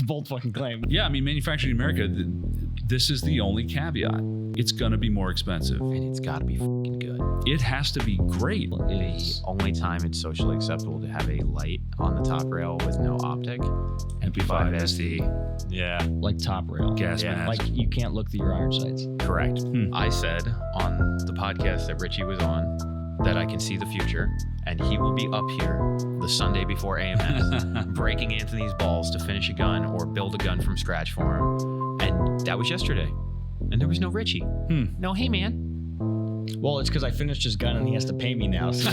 bold fucking claim. Yeah, I mean, manufacturing in America, this is the only caveat. It's going to be more expensive. And it's got to be fucking good. It has to be great. The only time it's socially acceptable to have a light on the top rail with no optic. MP5 SD. Yeah. Like top rail. Gas Yeah. mask. Like you can't look through your iron sights. Correct. I said on the podcast that Richie was on that I can see the future, and he will be up here the Sunday before AMS breaking Anthony's balls to finish a gun or build a gun from scratch for him. And that was yesterday. And there was no Richie. No, hey, man. Well, it's because I finished his gun and he has to pay me now. So,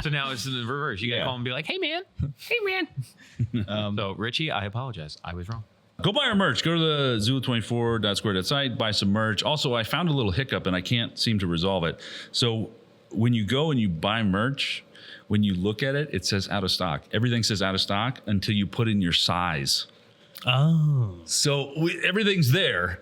So now it's in the reverse. You got to call him and be like, hey, man. Hey, man. So, Richie, I apologize. I was wrong. Go buy our merch. Go to the Zulu24.square.site, buy some merch. Also, I found a little hiccup and I can't seem to resolve it. So when you go and you buy merch, when you look at it, it says out of stock. Everything says out of stock until you put in your size. Oh. So everything's there.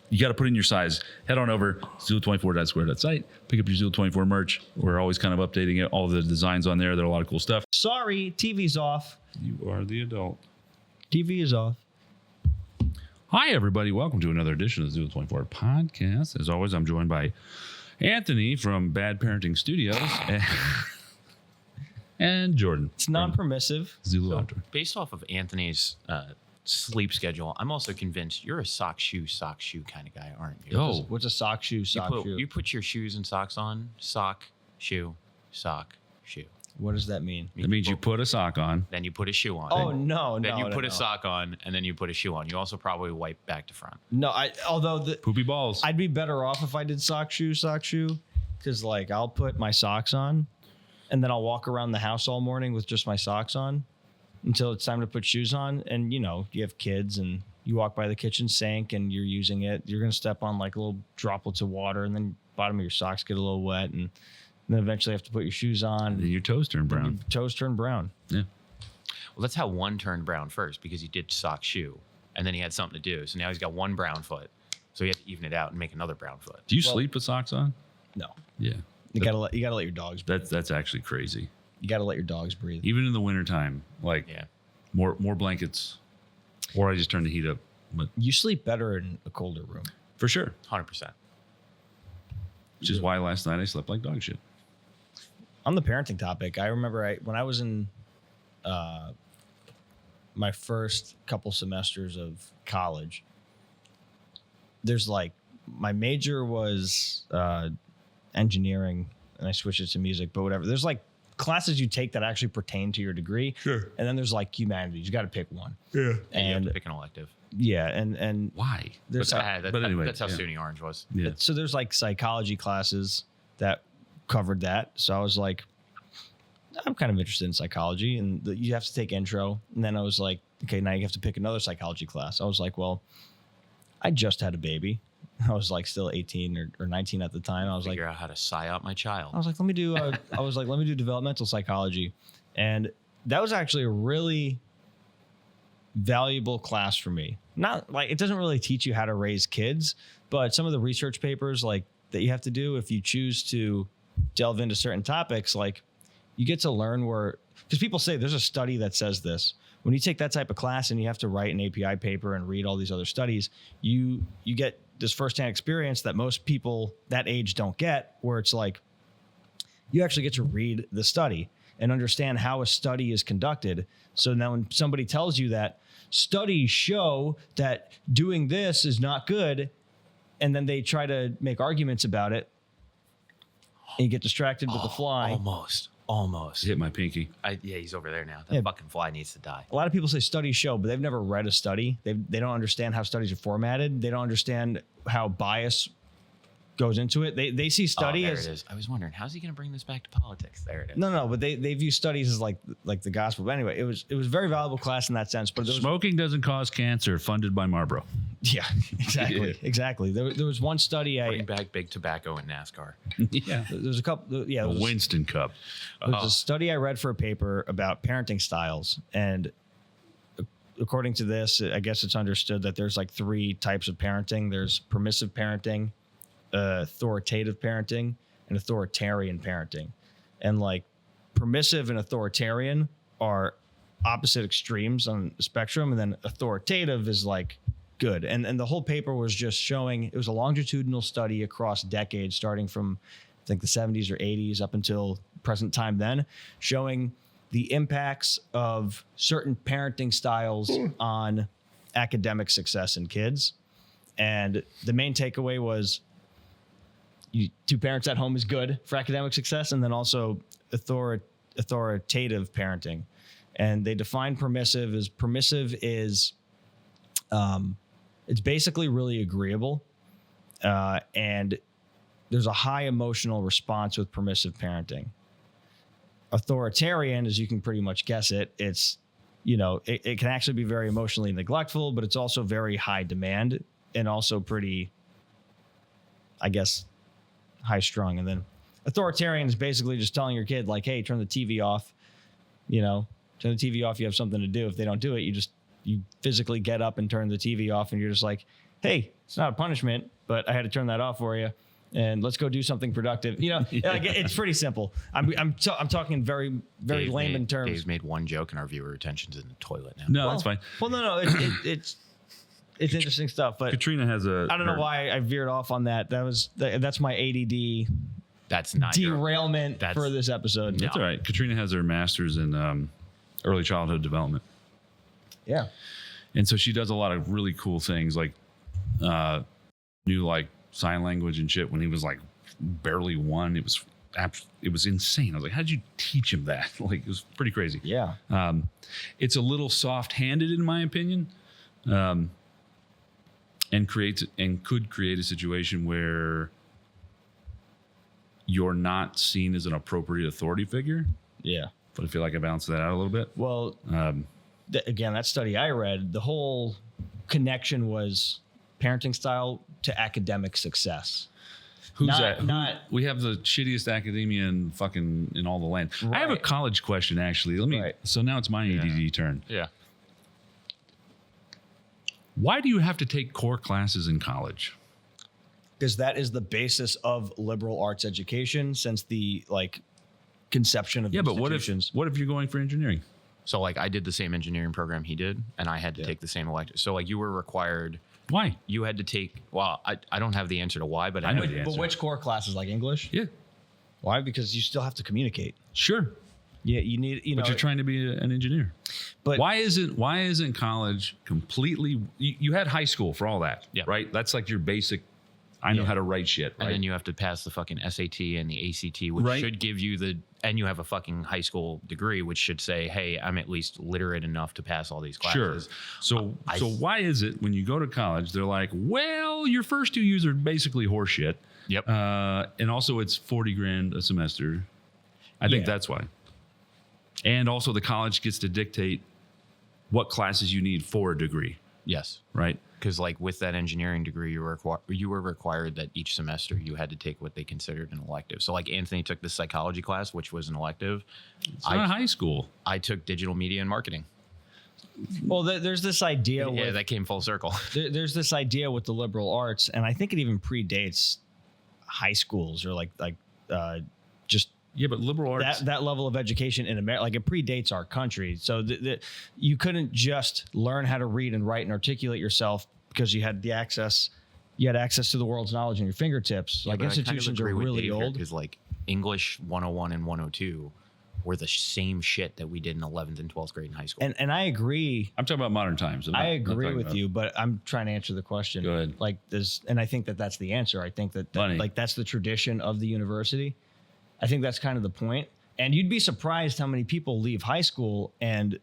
You got to put in your size. Head on over Zulu24.square.site. Pick up your Zulu24 merch. We're always kind of updating it. All the designs on there. There are a lot of cool stuff. sorry, TV's off. You are the adult. TV is off. Hi, everybody. Welcome to another edition of the Zulu24 podcast. As always, I'm joined by Anthony from Bad Parenting Studios and Jordan. It's non-permissive. Zulu Outdoor. Based off of Anthony's sleep schedule, I'm also convinced you're a sock shoe kind of guy, aren't you? Yo. What's a sock shoe? Shoe. You put your shoes and socks on, sock, shoe, sock, shoe. What does that mean? That means you put a sock on. Then you put a shoe on. Oh no, Then no, you put no. a sock on, and then you put a shoe on. You also probably wipe back to front. No, although Poopy balls. I'd be better off if I did sock shoe, because like I'll put my socks on, and then I'll walk around the house all morning with just my socks on, until it's time to put shoes on. And you know, you have kids, and you walk by the kitchen sink, and you're using it. You're gonna step on like little droplets of water, and then bottom of your socks get a little wet, and then eventually have to put your shoes on. Then your toes turn brown. Your toes turn brown. Yeah. Well, that's how one turned brown first, because he did sock shoe, and then he had something to do. So now he's got one brown foot. So he had to even it out and make another brown foot. Do you sleep with socks on? No, Yeah. you gotta let your dogs breathe. That's actually crazy. You gotta let your dogs breathe. Even in the wintertime, like Yeah. more blankets, or I just turn the heat up. But You sleep better in a colder room. for sure, 100%. which is why last night I slept like dog shit. On the parenting topic, I remember when I was in my first couple semesters of college, there's like, my major was engineering, and I switched it to music, but whatever. There's like classes you take that actually pertain to your degree. Sure. And then there's like humanities. You got to pick one. Yeah. And you have And to pick an elective. yeah, and Why? there's But anyway, that's how yeah. SUNY Orange was. Yeah. so there's like psychology classes that covered that. So I was like, I'm kind of interested in psychology, and you have to take intro. And then I was like, okay, now you have to pick another psychology class. I was like, well, I just had a baby. I was like still 18 or 19 at the time. I was like, Figure out how to psyop my child. let me do developmental psychology. And that was actually a really valuable class for me. Not like, it doesn't really teach you how to raise kids, but some of the research papers like that you have to do if you choose to delve into certain topics, like you get to learn because people say there's a study that says this. When you take that type of class and you have to write an API paper and read all these other studies, you get this firsthand experience that most people that age don't get, where it's like you actually get to read the study and understand how a study is conducted. So now when somebody tells you that studies show that doing this is not good, and then they try to make arguments about it, and you get distracted with the fly. Almost. Hit my pinky. Yeah, he's over there now. That Yeah. fucking fly needs to die. A lot of people say studies show, but they've never read a study. They don't understand how studies are formatted. They don't understand how bias goes into it. They see study there as it is. I was wondering, how's he going to bring this back to politics? There it is. no, but they view studies as like the gospel. But anyway, it was a very valuable class in that sense. But there was, Smoking doesn't cause cancer. Funded by Marlboro. yeah, exactly. There was one study Bring back big tobacco in NASCAR. Yeah. there's a couple. Yeah, A there was Winston Cup. a study I read for a paper about parenting styles, and according to this, I guess it's understood that there's like 3 types of parenting. There's permissive parenting, authoritative parenting, and authoritarian parenting. And like permissive and authoritarian are opposite extremes on the spectrum, and then authoritative is like good. And the whole paper was just showing, it was a longitudinal study across decades, starting from I think the 70s or 80s up until present time then, showing the impacts of certain parenting styles on academic success in kids. And the main takeaway was two parents at home is good for academic success, and then also authoritative parenting. And they define permissive is it's basically really agreeable, and there's a high emotional response with permissive parenting. Authoritarian, as you can pretty much guess it's, it can actually be very emotionally neglectful, but it's also very high demand and also pretty, I guess, high strung. And then authoritarian is basically just telling your kid like, hey, turn the TV off, turn the TV off. You have something to do. If they don't do it, you physically get up and turn the TV off, and you're just like, hey, it's not a punishment, but I had to turn that off for you, and let's go do something productive. Like, it's pretty simple. I'm talking very layman terms. Dave's made one joke, and our viewer retention's in the toilet now. No, that's fine. Well, no, it's interesting stuff. But Katrina has I don't know why I veered off on that. That's my ADD. That's not derailment for this episode. That's all right. Katrina has her master's in early childhood development. Yeah. And so she does a lot of really cool things, like new like sign language and shit when he was like barely one. It was insane. I was like, how'd you teach him that? Like, it was pretty crazy. Yeah. It's a little soft-handed in my opinion. And could create a situation where you're not seen as an appropriate authority figure. Yeah. But I feel like I balanced that out a little bit. Well, again, that study I read, the whole connection was parenting style to academic success. Who's that? We have the shittiest academia in all the land. Right. I have a college question, actually. So now it's my ADD turn. Yeah. Why do you have to take core classes in college? Because that is the basis of liberal arts education since the conception of institutions. But what if you're going for engineering? So I did the same engineering program he did, and I had to take the same elective. So you were required. Why? You had to take. Well, I don't have the answer to why, but I know the answer. But which core classes, like English? Yeah. Why? Because you still have to communicate. Sure. Yeah, you need. But you're trying to be an engineer. But why isn't college completely? You had high school for all that, right? That's like your basic. I know how to write shit, right? And then you have to pass the fucking SAT and the ACT, which should give you and you have a fucking high school degree, which should say, hey, I'm at least literate enough to pass all these classes. Sure. So why is it when you go to college, they're like, well, your first 2 years are basically horseshit. Yep. And also it's $40,000 a semester. I think that's why. And also the college gets to dictate what classes you need for a degree. Yes. Right. Because with that engineering degree, you were required that each semester you had to take what they considered an elective. So Anthony took the psychology class, which was an elective. It's not high school. I took digital media and marketing. Well, there's this idea. That came full circle. There's this idea with the liberal arts, and I think it even predates high schools or just. Yeah, but liberal arts. That level of education in America, it predates our country. So you couldn't just learn how to read and write and articulate yourself because you had access to the world's knowledge in your fingertips. Institutions are really old. Because English 101 and 102 were the same shit that we did in 11th and 12th grade in high school. And I agree. I'm talking about modern times. I agree with you, but I'm trying to answer the question. Go ahead. And I think that's the answer. I think that that's the tradition of the university. I think that's kind of the point. And you'd be surprised how many people leave high school and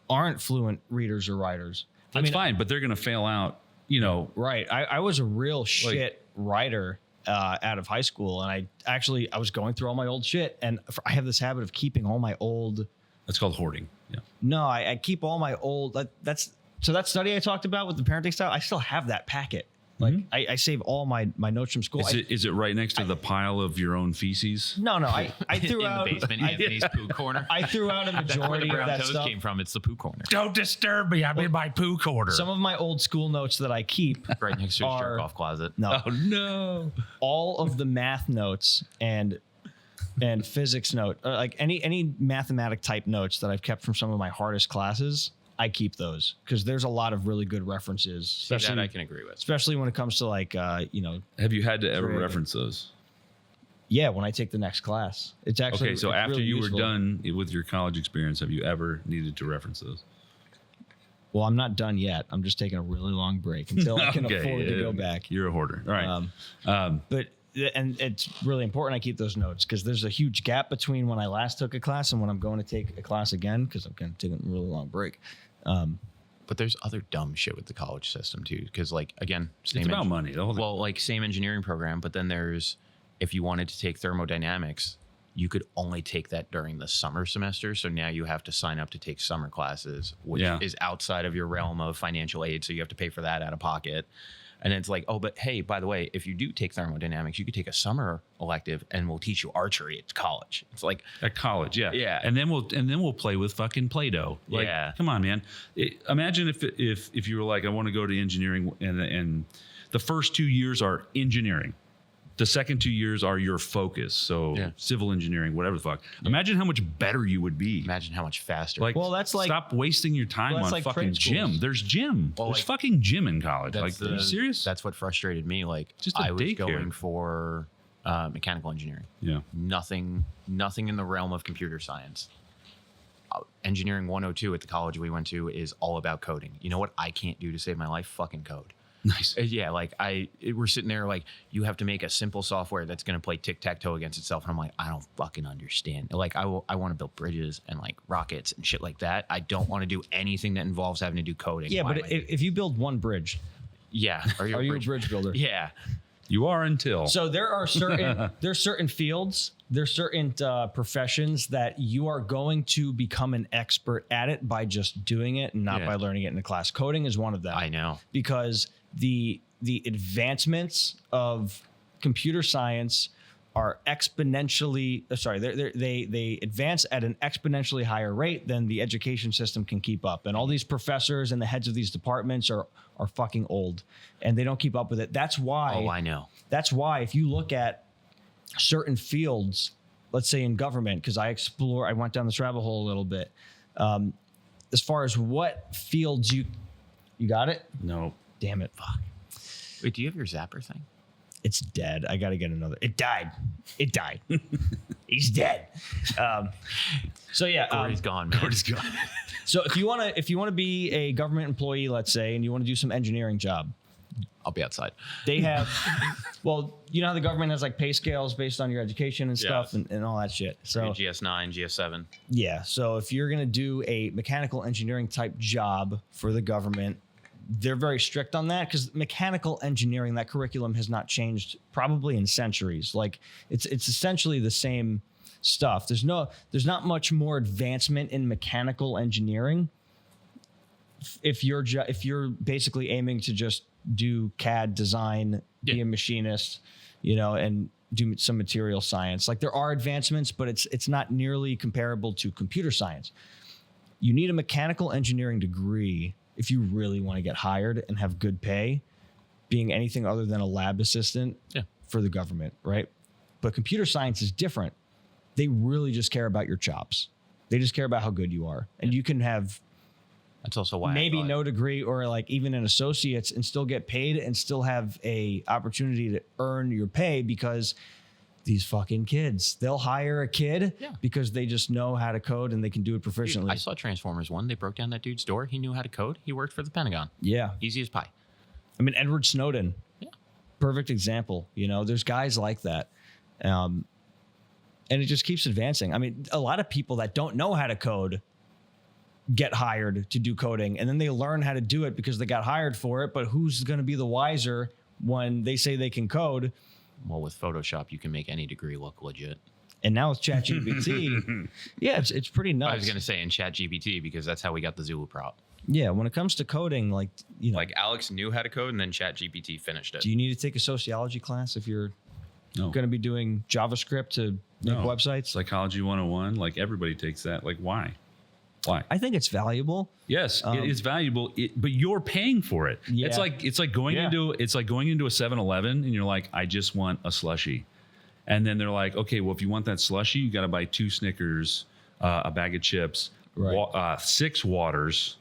aren't fluent readers or writers. That's fine, but they're going to fail out, Right. I was a real shit writer out of high school. And I was going through all my old shit. And I have this habit of keeping all my old. That's called hoarding. Yeah. No, I keep all my old. So that study I talked about with the parenting style, I still have that packet. I save all my notes from school. Is it right next to the pile of your own feces? No. I threw out in the basement, Anthony's poo corner. I threw out a majority of that stuff. Came from. It's the poo corner. Don't disturb me. I'm in my poo corner. Some of my old school notes that I keep right next to his jerk off closet. No. Oh no. All of the math notes and and physics note, like any mathematic type notes that I've kept from some of my hardest classes, I keep those because there's a lot of really good references. Especially, that I can agree with. Especially when it comes to like, Have you had to ever reference those? Yeah, when I take the next class. It's actually okay. So it's after really you useful. were done with your college experience, have you ever needed to reference those? Well, I'm not done yet. I'm just taking a really long break until I can afford to go back. You're a hoarder. All right. But it's really important I keep those notes because there's a huge gap between when I last took a class and when I'm going to take a class again because I'm going to take a really long break. But there's other dumb shit with the college system too. Because like, again, it's about money. The whole thing. Well, like same engineering program, but then there's, if you wanted to take thermodynamics, you could only take that during the summer semester. So now you have to sign up to take summer classes, which is outside of your realm of financial aid. So you have to pay for that out of pocket. And it's like, oh, but hey, by the way, if you do take thermodynamics, you could take a summer elective and we'll teach you archery at college. It's like at college, yeah. Yeah. And then we'll play with fucking Play-Doh. Like, yeah. Come on, man. Imagine if you were like, I want to go to engineering and the first 2 years are engineering. The second 2 years are your focus. So civil engineering, whatever the fuck. Imagine how much better you would be. Imagine how much faster. Like, well, that's like, stop wasting your time on like fucking gym. There's gym. Well, There's like, fucking gym in college. Like, are you serious? That's what frustrated me. Like, just a I was daycare. going for mechanical engineering. Yeah. Nothing in the realm of computer science. Engineering 102 at the college we went to is all about coding. You know what I can't do to save my life? Fucking code. Nice. Yeah, like we're sitting there like, you have to make a simple software that's going to play tic-tac-toe against itself. And I'm like, I don't fucking understand. Like, I want to build bridges and like rockets and shit like that. I don't want to do anything that involves having to do coding. yeah, but if you build one bridge, yeah, are you a bridge builder? Yeah. You are until. So there are certain fields, there's certain professions that you are going to become an expert at it by just doing it and not by learning it in a class. Coding is one of them. I know. Because the advancements of computer science are exponentially they advance at an exponentially higher rate than the education system can keep up. And all these professors and the heads of these departments are fucking old and they don't keep up with it. That's why. Oh, I know. That's why if you look at certain fields, let's say in government, because I went down this rabbit hole a little bit. As far as what fields you got it? No. Damn it. Fuck. Wait, do you have your zapper thing? It's dead. I got to get another. It died. He's dead. So yeah, Corey's gone, man. Corey's gone. So if you want to be a government employee, let's say, and you want to do some engineering job, I'll be outside. they have, well, you know how the government has like pay scales based on your education and stuff and all that shit. So GS9, GS7. Yeah. So if you're going to do a mechanical engineering type job for the government, they're very strict on that because mechanical engineering, that curriculum has not changed probably in centuries. Like it's essentially the same stuff. There's not much more advancement in mechanical engineering if you're basically aiming to just do CAD design, be a machinist, and do some material science. Like there are advancements, but it's not nearly comparable to computer science. You need a mechanical engineering degree if you really want to get hired and have good pay, being anything other than a lab assistant for the government, right? But computer science is different. They really just care about your chops. They just care about how good you are. And you can have that's also why maybe no degree or like even an associate's and still get paid and still have a opportunity to earn your pay because these fucking kids, they'll hire a kid because they just know how to code and they can do it proficiently. Dude, I saw Transformers 1. They broke down that dude's door. He knew how to code. He worked for the Pentagon. Yeah. Easy as pie. I mean, Edward Snowden. Yeah. Perfect example. There's guys like that. And it just keeps advancing. I mean, a lot of people that don't know how to code get hired to do coding and then they learn how to do it because they got hired for it. But who's going to be the wiser when they say they can code? Well, with Photoshop, you can make any degree look legit. And now with ChatGPT, it's pretty nuts. I was going to say in ChatGPT because that's how we got the Zulu prop. Yeah, when it comes to coding, like Alex knew how to code and then ChatGPT finished it. Do you need to take a sociology class if you're going to be doing JavaScript to make websites? Psychology 101, like everybody takes that. Like why? I think it's valuable. Yes, it is valuable, but you're paying for it. Yeah. It's like going into a 7-Eleven and you're like, I just want a slushie. And then they're like, okay, well, if you want that slushy, you got to buy 2 Snickers, a bag of chips, Right. 6 waters,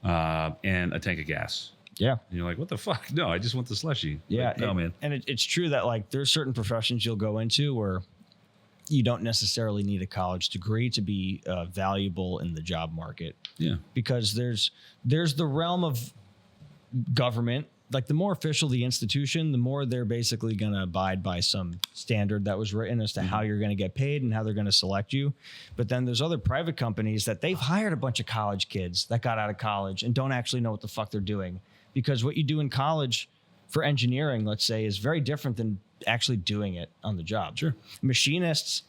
and a tank of gas. Yeah. And you're like, what the fuck? No, I just want the slushy. Yeah. Like, no, man. And it's true that like there's certain professions you'll go into where you don't necessarily need a college degree to be valuable in the job market. Yeah. Because there's the realm of government. Like the more official the institution, the more they're basically going to abide by some standard that was written as to how you're going to get paid and how they're going to select you. But then there's other private companies that they've hired a bunch of college kids that got out of college and don't actually know what the fuck they're doing. Because what you do in college for engineering, let's say, is very different than actually doing it on the job. Sure. Machinists,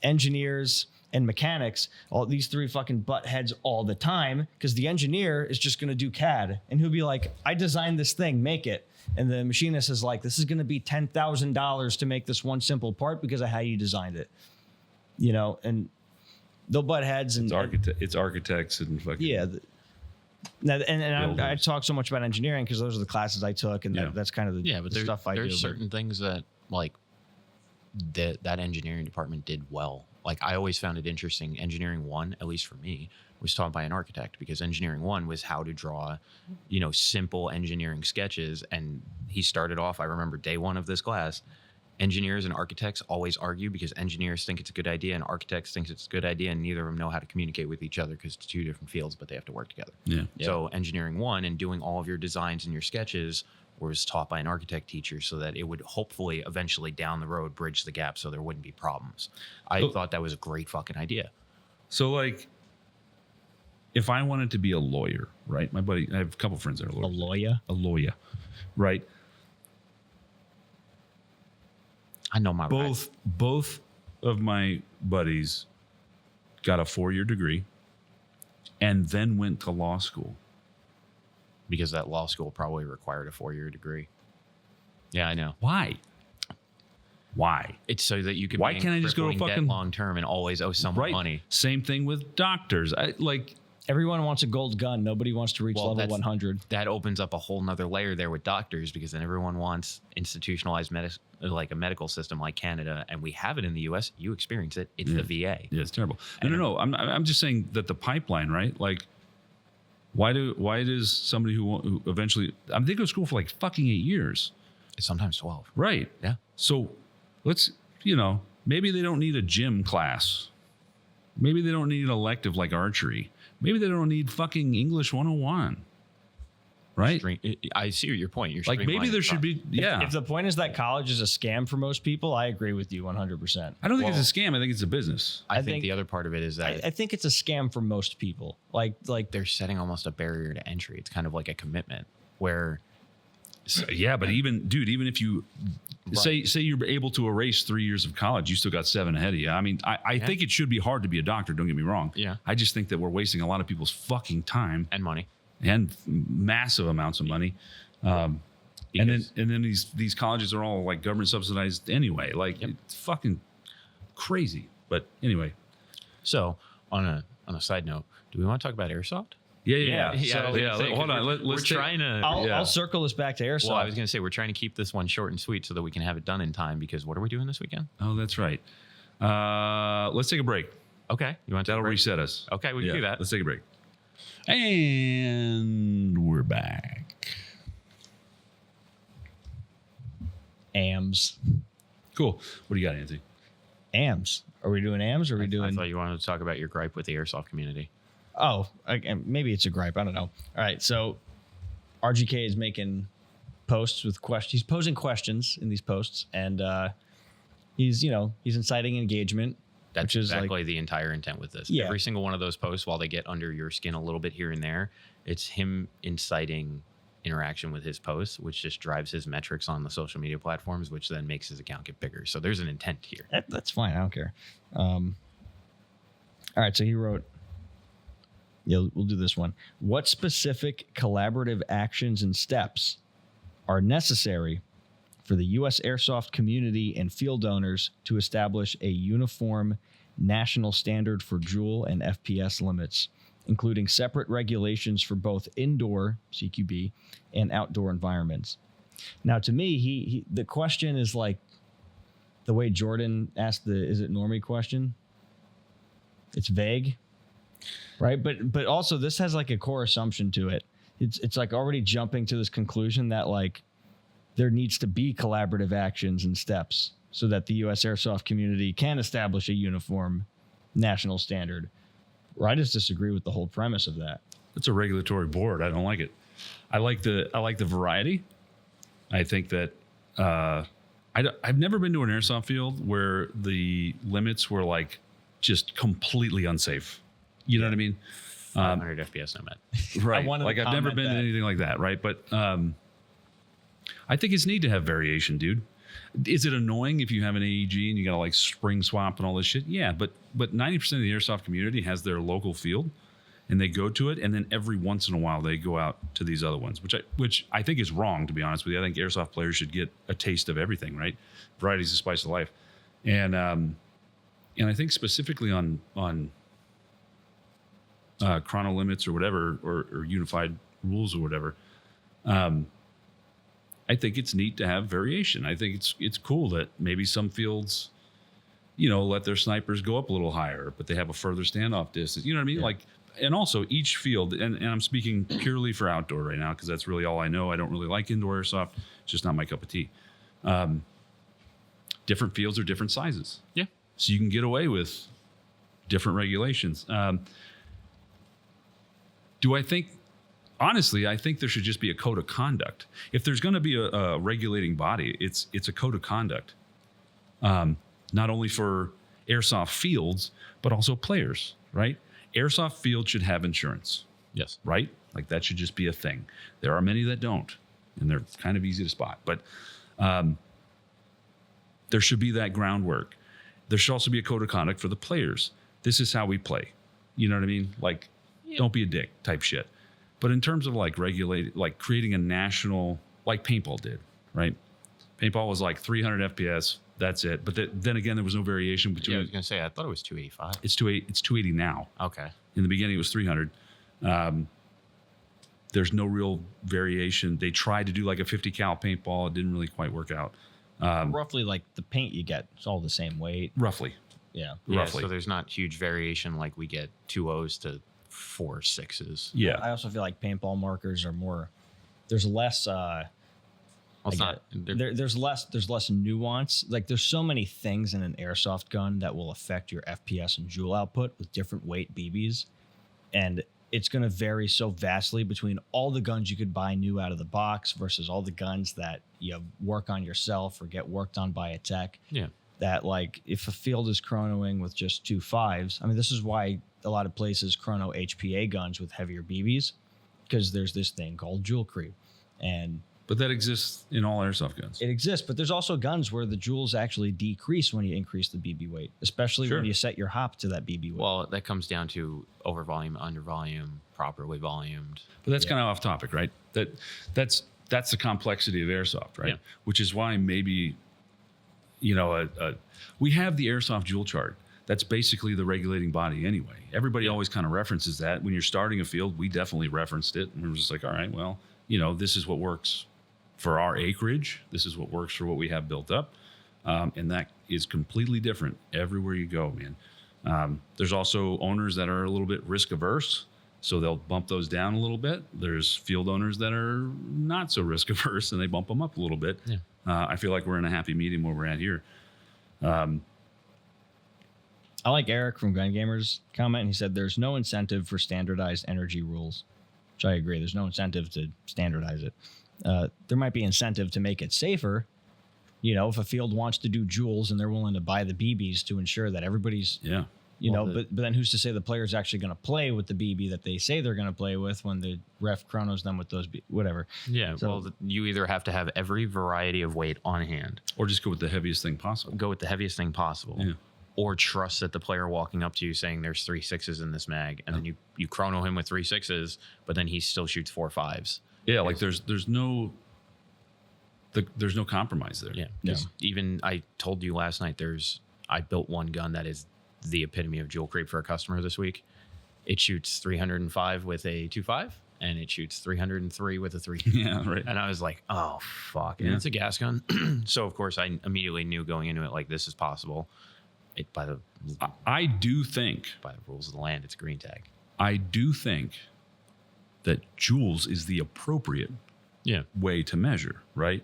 engineers, and mechanics, all these 3 fucking butt heads all the time, because the engineer is just going to do CAD and he'll be like, I designed this thing, make it. And the machinist is like, this is going to be $10,000 to make this one simple part because of how you designed it. You know, and they'll butt heads. And It's architects and fucking. Yeah. Now, and I talk so much about engineering because those are the classes I took, and that's kind of the, but the stuff I do. There's certain things that like that engineering department did well. Like I always found it interesting. Engineering 1, at least for me, was taught by an architect because engineering 1 was how to draw, simple engineering sketches. And he started off, I remember day 1 of this class, engineers and architects always argue because engineers think it's a good idea and architects think it's a good idea, and neither of them know how to communicate with each other because it's 2 different fields, but they have to work together. Yeah. So engineering 1 and doing all of your designs and your sketches was taught by an architect teacher so that it would hopefully eventually down the road bridge the gap so there wouldn't be problems. I thought that was a great fucking idea. So like, if I wanted to be a lawyer, right? My buddy, I have a couple friends that are lawyers. A lawyer? Right? I know my rights. Both of my buddies got a 4-year degree and then went to law school. Because that law school probably required a 4-year degree. Yeah, I know. Why? It's so that you can. Why can't I just go to fucking long term and always owe someone money? Same thing with doctors. Everyone wants a gold gun. Nobody wants to reach level 100. That opens up a whole nother layer there with doctors, because then everyone wants institutionalized like a medical system like Canada, and we have it in the U.S. You experience it. It's the VA. Yeah, it's terrible. No. I'm just saying that the pipeline, right? Like, why does somebody who eventually, they go to school for like fucking 8 years, It's sometimes 12. right? Yeah. So let's, maybe they don't need a gym class. Maybe they don't need an elective like archery. Maybe they don't need fucking English 101. Right? I see your point. You're Like maybe there should be, If the point is that college is a scam for most people, I agree with you 100%. I don't think it's a scam. I think it's a business. I think the other part of it is that I think it's a scam for most people. Like they're setting almost a barrier to entry. It's kind of like a commitment where. Yeah, but even if you say you're able to erase 3 years of college, you still got 7 ahead of you. I mean, I think it should be hard to be a doctor. Don't get me wrong. Yeah. I just think that we're wasting a lot of people's fucking time And money. and massive amounts of money. And then these colleges are all like government subsidized anyway. Like it's fucking crazy. But anyway. So on a side note, do we want to talk about Airsoft? Yeah. Hold on. Let's trying to. I'll circle this back to Airsoft. Well, I was going to say we're trying to keep this one short and sweet so that we can have it done in time. Because what are we doing this weekend? Oh, that's right. Let's take a break. Okay, you want to? That'll reset us. Okay, we can do that. Let's take a break. And we're back. AMS. Cool. What do you got, Anthony? AMS. Are we doing AMS? Or are we doing? I thought you wanted to talk about your gripe with the Airsoft community. Oh, maybe it's a gripe. I don't know. All right. So RGK is making posts with questions. He's posing questions in these posts, and he's inciting engagement. That's which is exactly the entire intent with this. Yeah. Every single one of those posts, while they get under your skin a little bit here and there, it's him inciting interaction with his posts, which just drives his metrics on the social media platforms, which then makes his account get bigger. So there's an intent here. That's fine. I don't care. All right. So he wrote, we'll do this one. What specific collaborative actions and steps are necessary for the U.S. Airsoft community and field owners to establish a uniform national standard for Joule and FPS limits, including separate regulations for both indoor CQB and outdoor environments? Now, to me, the question is like, the way Jordan asked is it normie question? It's vague, right? But also this has like a core assumption to it. It's like already jumping to this conclusion that like there needs to be collaborative actions and steps so that the U.S. Airsoft community can establish a uniform national standard. Or I just disagree with the whole premise of that. It's a regulatory board. I don't like it. I like the variety. I think that I've never been to an airsoft field where the limits were like just completely unsafe. You know what I mean? 500 FPS no met. Right. wanted to Like I've never comment been to that. anything like that. Right. But I think it's neat to have variation, dude. Is it annoying if you have an AEG and you got to like spring swap and all this shit? Yeah. But 90% of the airsoft community has their local field and they go to it. And then every once in a while they go out to these other ones, which I think is wrong, to be honest with you. I think airsoft players should get a taste of everything, right? Variety is the spice of life. And I think specifically on chrono limits or whatever, or unified rules or whatever, I think it's neat to have variation. I think it's cool that maybe some fields, let their snipers go up a little higher, but they have a further standoff distance. You know what I mean? Yeah. Like, and also each field, and I'm speaking purely for outdoor right now because that's really all I know. I don't really like indoor airsoft. It's just not my cup of tea. Different fields are different sizes. Yeah. So you can get away with different regulations. Honestly, I think there should just be a code of conduct. If there's going to be a regulating body, it's a code of conduct, not only for airsoft fields, but also players, right? Airsoft fields should have insurance, Yes. right? Like that should just be a thing. There are many that don't, and they're kind of easy to spot, but there should be that groundwork. There should also be a code of conduct for the players. This is how we play. You know what I mean? Like, don't be a dick type shit. But in terms of like creating a national, like paintball did, right? Paintball was like 300 FPS. That's it. But then again, there was no variation between. Yeah, I was gonna say I thought it was 285. It's 280 now. Okay. In the beginning, it was 300. There's no real variation. They tried to do like a 50 cal paintball. It didn't really quite work out. Roughly like the paint you get, it's all the same weight. Roughly. Yeah. Yeah, Roughly. so there's not huge variation like we get 2 O's to 4 6s. Yeah. I also feel like paintball markers are more. There's less. Well, it's I not. There's less nuance. Like there's so many things in an airsoft gun that will affect your FPS and joule output with different weight BBs, and it's going to vary so vastly between all the guns you could buy new out of the box versus all the guns that you work on yourself or get worked on by a tech. Yeah. That like if a field is chronoing with just 2 5s, I mean this is why a lot of places chrono HPA guns with heavier BBs, because there's this thing called joule creep, and But that exists in all airsoft guns. it exists. But there's also guns where the joules actually decrease when you increase the BB weight, especially Sure. when you set your hop to that BB weight. Well, that comes down to over volume, under volume, properly volumed. But that's Yeah. kind of off topic, right? That's the complexity of airsoft, right? Yeah. Which is why maybe, we have the airsoft joule chart. That's basically the regulating body anyway. Everybody always kind of references that. When you're starting a field, we definitely referenced it. And we were just like, all right, well, this is what works for our acreage. This is what works for what we have built up. And that is completely different everywhere you go, man. There's also owners that are a little bit risk averse, so they'll bump those down a little bit. There's field owners that are not so risk averse and they bump them up a little bit. Yeah. I feel like we're in a happy medium where we're at here. I like Eric from Gun Gamers comment. He said there's no incentive for standardized energy rules, which I agree. There's no incentive to standardize it. There might be incentive to make it safer. If a field wants to do joules and they're willing to buy the BBs to ensure that everybody's, Yeah. but then who's to say the player's actually going to play with the BB that they say they're going to play with when the ref chronos them with those, whatever. Yeah. So- Well, you either have to have every variety of weight on hand, Or just go with the heaviest thing possible. go with the heaviest thing possible, Yeah. or trust that the player walking up to you saying there's 3 6s in this mag, and then you chrono him with 3 6s, but then he still shoots 4 5s. Yeah, like there's no compromise there. Yeah. Yeah. 'Cause even I told you last night, I built one gun that is the epitome of jewel creep for a customer this week. It shoots 305 with a 2.5 and it shoots 303 with a 3. Yeah, right. And I was like, oh, fuck. And Yeah. it's a gas gun. So, of course, I immediately knew going into it, like, this is possible. By the I do think rules of the land, it's a green tag. I do think that joules is the appropriate way to measure, right?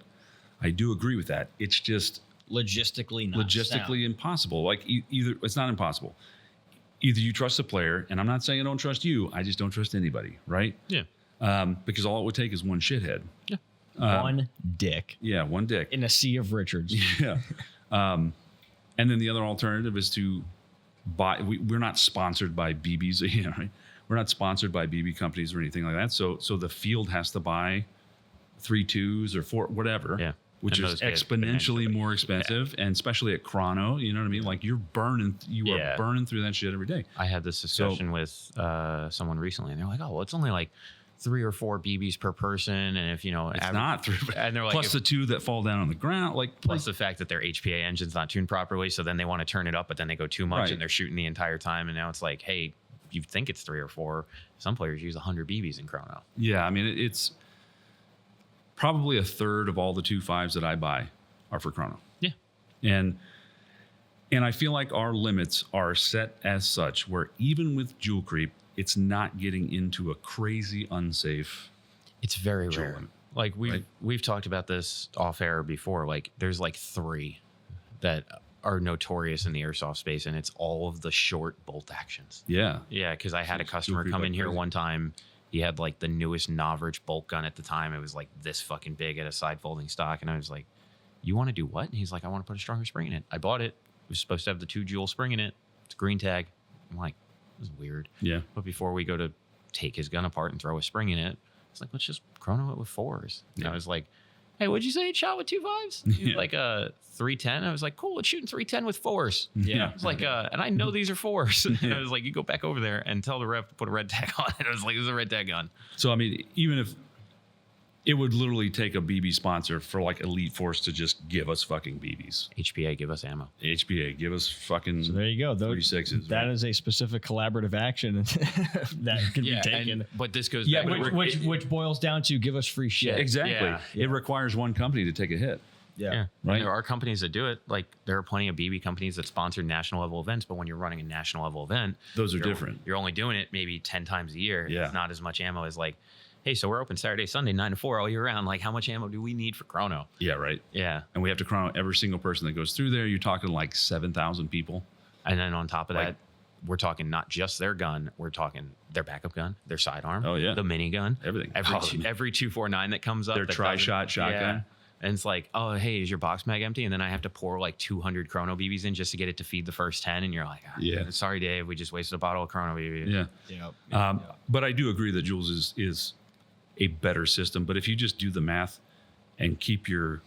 I do agree with that. It's just Logistically not sound. impossible. Like either it's not impossible. Either you trust the player, and I'm not saying I don't trust you. I just don't trust anybody, right? Yeah. Because all it would take is one shithead. Yeah. One dick Yeah, one dick. in a sea of Richards. Yeah. And then the other alternative is to buy. We're not sponsored by BBs, you know, right? We're not sponsored by BB companies or anything like that. So the field has to buy 3 2s or 4, whatever, which And is those get exponentially more expensive, and especially at chrono, you know what I mean? Like you are burning through that shit every day. I had this discussion with someone recently, and they're like, "Oh, well, it's only like 3 or 4 BBs per person, and if you know, It's not 3, and they're like, plus the 2 that fall down on the ground, plus the fact that their HPA engine's not tuned properly, so then they want to turn it up, but then they go too much, Right. and they're shooting the entire time, and now it's like, hey, you think it's 3 or 4? Some players use 100 BBs in chrono. Yeah, I mean it's probably a third of all the 2.5s that I buy are for chrono. Yeah, And I feel like our limits are set as such where even with joule creep, it's not getting into a crazy unsafe. it's very Joule rare. limit, Like right? we've talked about this off air before. Like there's like 3 that are notorious in the airsoft space, and it's all of the short bolt actions. Yeah. Yeah, because I had a It's customer super come in here crazy. one time. He had like the newest Novrich bolt gun at the time. It was like this fucking big at a side folding stock. And I was like, you want to do what? And he's like, I want to put a stronger spring in it. I bought it. It was supposed to have the 2 joule spring in it. It's a green tag. I'm like, this is weird. Yeah. But before we go to take his gun apart and throw a spring in it, it's like, let's just chrono it with 4s. And I was like, hey, what'd you say it shot with 2.5s? He was like 310. I was like, cool, it's shooting 310 with 4s. Yeah. It's like, and I know these are 4s. And I was like, you go back over there and tell the ref to put a red tag on it. I was like, this is a red tag gun. So, I mean, even if it would literally take a BB sponsor for like Elite Force to just give us fucking BBs. HPA, give us ammo. HPA, give us fucking So there you go. 36s. That right? is a specific collaborative action that can be taken. But this goes Yeah, back. but Which boils down to give us free shit. Exactly. Yeah. It requires one company to take a hit. Yeah. Yeah. Right. And there are companies that do it. Like there are plenty of BB companies that sponsor national level events, but when you're running a national level event, Those are you're- different. You're only doing it maybe 10 times a year. Yeah. It's not as much ammo as like, hey, so we're open Saturday, Sunday, 9 to 4 all year round. Like how much ammo do we need for chrono? Yeah, right. Yeah. And we have to chrono every single person that goes through there. You're talking like 7,000 people. And then on top of Like- that, we're talking not just their gun, we're talking their backup gun, their sidearm, Oh, yeah. the minigun, Everything. every 249 that comes up, Their that tri-shot doesn't- shotgun. And it's like, oh, hey, is your box mag empty? And then I have to pour like 200 chrono BBs in just to get it to feed the first 10. And you're like, Yeah. sorry, Dave, we just wasted a bottle of chrono BB. Yeah. But I do agree that Joules is a better system. But if you just do the math and keep your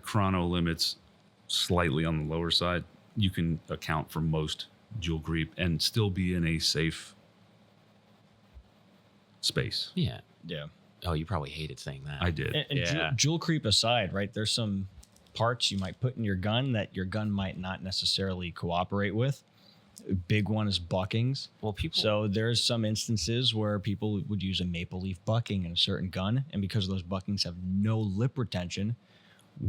chrono limits slightly on the lower side, you can account for most Joule creep and still be in a safe space. Yeah. Yeah. Oh, you probably hated saying that. I did. And Yeah. jewel creep aside, right? There's some parts you might put in your gun that your gun might not necessarily cooperate with. A big one is buckings. Well, people. So there's some instances where people would use a maple leaf bucking in a certain gun, and because those buckings have no lip retention,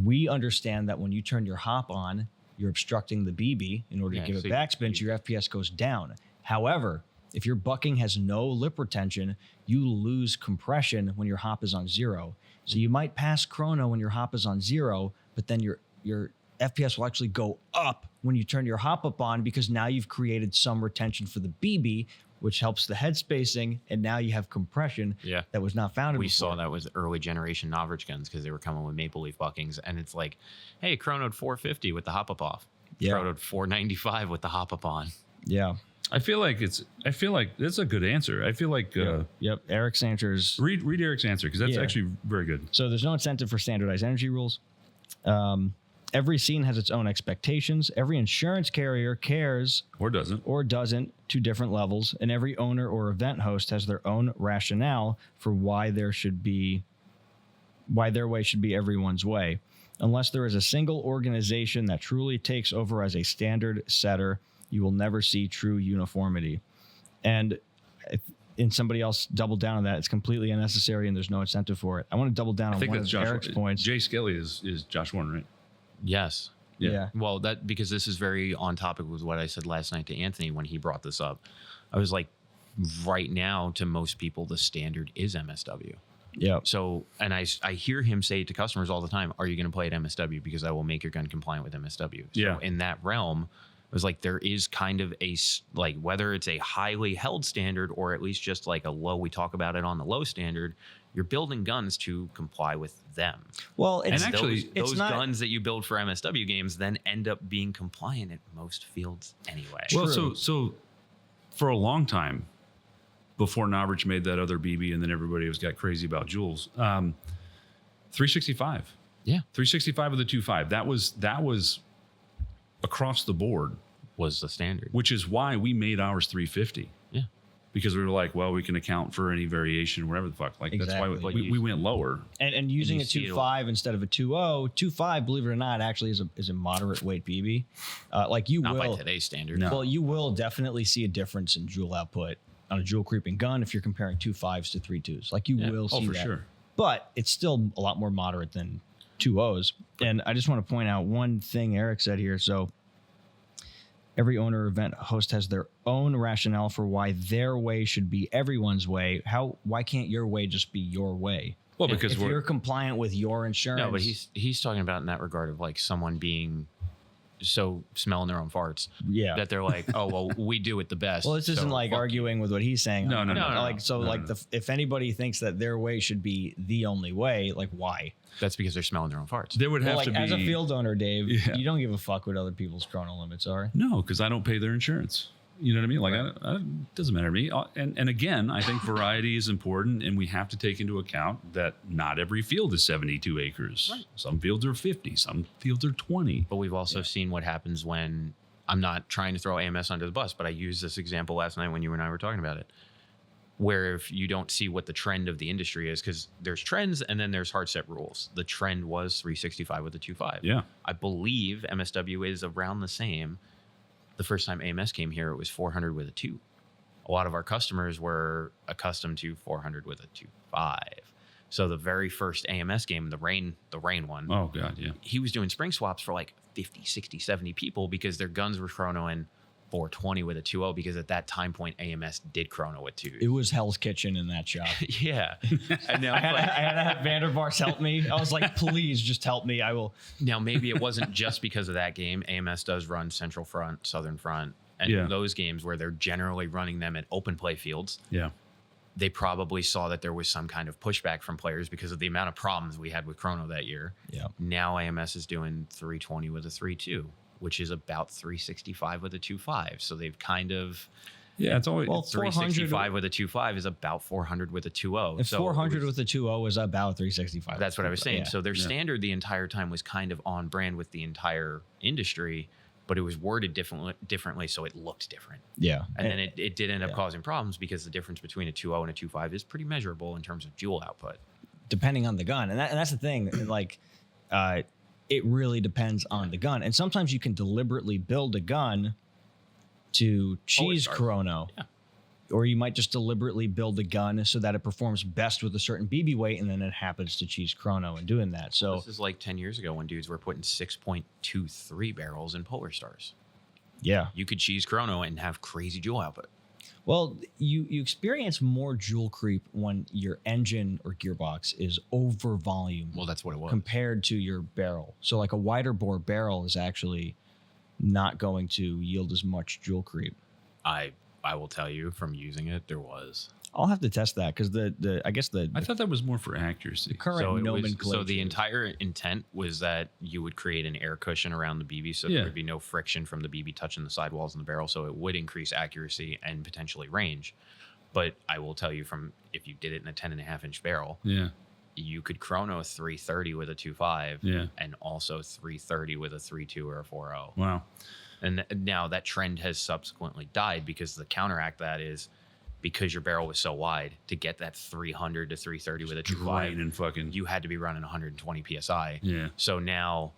we understand that when you turn your hop on, you're obstructing the BB in order Yeah, to give so it backspin, so your FPS goes down. However, if your bucking has no lip retention, you lose compression when your hop is on 0. So you might pass chrono when your hop is on 0, but then your FPS will actually go up when you turn your hop up on, because now you've created some retention for the BB, which helps the head spacing, and now you have compression Yeah. that was not found We before. saw that with early generation Novrich guns because they were coming with maple leaf buckings, and it's like, hey, chronoed 450 with the hop up off. Yeah. Chronoed 495 with the hop up on. Yeah. I feel like that's a good answer. I feel like Yep. Eric's answers. read Eric's answer because that's Yeah. actually very good. So there's no incentive for standardized energy rules. Every scene has its own expectations. Every insurance carrier cares Or doesn't. or doesn't to different levels, and every owner or event host has their own rationale for why their way should be everyone's way. Unless there is a single organization that truly takes over as a standard setter, you will never see true uniformity. And and somebody else doubled down on that. It's completely unnecessary and there's no incentive for it. I want to double down I on think one that's of Josh. Eric's points. Jay Skelly is Josh Warren, right? Yes. Yeah. Well, because this is very on topic with what I said last night to Anthony when he brought this up. I was like, right now, to most people, the standard is MSW. Yeah. So, and I hear him say to customers all the time, are you going to play at MSW? Because I will make your gun compliant with MSW. Yeah. So in that realm, it was like, there is kind of like, whether it's a highly held standard or at least just like a low, we talk about it on the low standard, you're building guns to comply with them. Well, it's And actually, those guns that you build for MSW games then end up being compliant at most fields anyway. Well, True. so for a long time, before Novrich made that other BB, and then everybody was got crazy about Jules, 365. Yeah. 365 with a 2.5. That was across the board, Was the standard. which is why we made ours 350. Yeah. Because we were like, well, we can account for any variation, whatever the fuck. Like that's Exactly. why we went lower. and using you a see it 2.5 instead of a 2.0, 2.5, believe it or not, actually is a moderate weight BB. Like you Not by will, today's standard. No. well, you will definitely see a difference in joule output on a joule creeping gun if you're comparing 2.5s to 3.2s. Like you will see Oh, for that. sure. But it's still a lot more moderate than 2.0s. And I just want to point out one thing Eric said here. So every owner event host has their own rationale for why their way should be everyone's way. Why can't your way just be your way? Well, because If you're compliant with your insurance. No, but he's talking about in that regard of like someone being so smelling their own farts yeah. that they're like, oh, well, we do it the best. Well, this isn't so like fuck arguing with what he's saying. No. Like so, No, like no. if anybody thinks that their way should be the only way, like why? you. That's because they're smelling their own farts. there would have Well, like to be as a field owner, Dave, Yeah. you don't give a fuck what other people's chrono limits are. No, because I don't pay their insurance. You know what I mean? Like, it doesn't matter to me. And again, I think variety is important, and we have to take into account that not every field is 72 acres. Right. Some fields are 50, some fields are 20. But we've also seen what happens when I'm not trying to throw AMS under the bus, but I used this example last night when you and I were talking about it, where if you don't see what the trend of the industry is, because there's trends and then there's hard set rules. The trend was 365 with a 2.5. Yeah. I believe MSW is around the same. The first time AMS came here, it was 400 with a 2. A lot of our customers were accustomed to 400 with a 2.5. So the very first AMS game, the rain one, Oh, God, yeah. he was doing spring swaps for like 50, 60, 70 people because their guns were chronoing 420 with a 2.0 because at that time point, AMS did chrono with 2. It was Hell's Kitchen in that shop. Yeah. And now, I had to have Vandervars help me. I was like, please just help me. I will. now, maybe it wasn't just because of that game. AMS does run Central Front, Southern Front. And Yeah. those games where they're generally running them at open play fields, Yeah. they probably saw that there was some kind of pushback from players because of the amount of problems we had with chrono that year. Yeah. Now AMS is doing 320 with a 3.2, which is about 365 with a 2.5. So they've kind of Yeah, it's always. Well, 365 with a 2.5 is about 400 with a 2.0. If So 400 it was- with a 2.0 is about 365. that's what I was saying. Yeah. So their Yeah. standard the entire time was kind of on brand with the entire industry, but it was worded differently, so it looked different. Yeah. And then it did end up Yeah. causing problems because the difference between a 2.0 and a 2.5 is pretty measurable in terms of joule output. Depending on the gun. And that's the thing. Like, it really depends on the gun. And sometimes you can deliberately build a gun to cheese start. chrono. Yeah. Or you might just deliberately build a gun so that it performs best with a certain BB weight, and then it happens to cheese chrono in doing that. So This is like 10 years ago when dudes were putting 6.23 barrels in Polar Stars. yeah. You could cheese chrono and have crazy joule output. Well, you experience more joule creep when your engine or gearbox is over volume Well, that's what it was. compared to your barrel. So like a wider bore barrel is actually not going to yield as much joule creep. I will tell you from using it, there was. I'll have to test that because I guess the I thought that was more for accuracy. current So, nomenclature. the entire intent was that you would create an air cushion around the BB so Yeah. there would be no friction from the BB touching the sidewalls in the barrel, so it would increase accuracy and potentially range. But I will tell you from if you did it in a 10.5-inch barrel, Yeah. you could chrono 330 with a 2.5 Yeah. and also 330 with a 3.2 or a 4.0. Wow. And now that trend has subsequently died because the counteract that is because your barrel was so wide to get that 300 to 330 with a 2.5, Drain and fucking. you had to be running 120 psi. Yeah. So now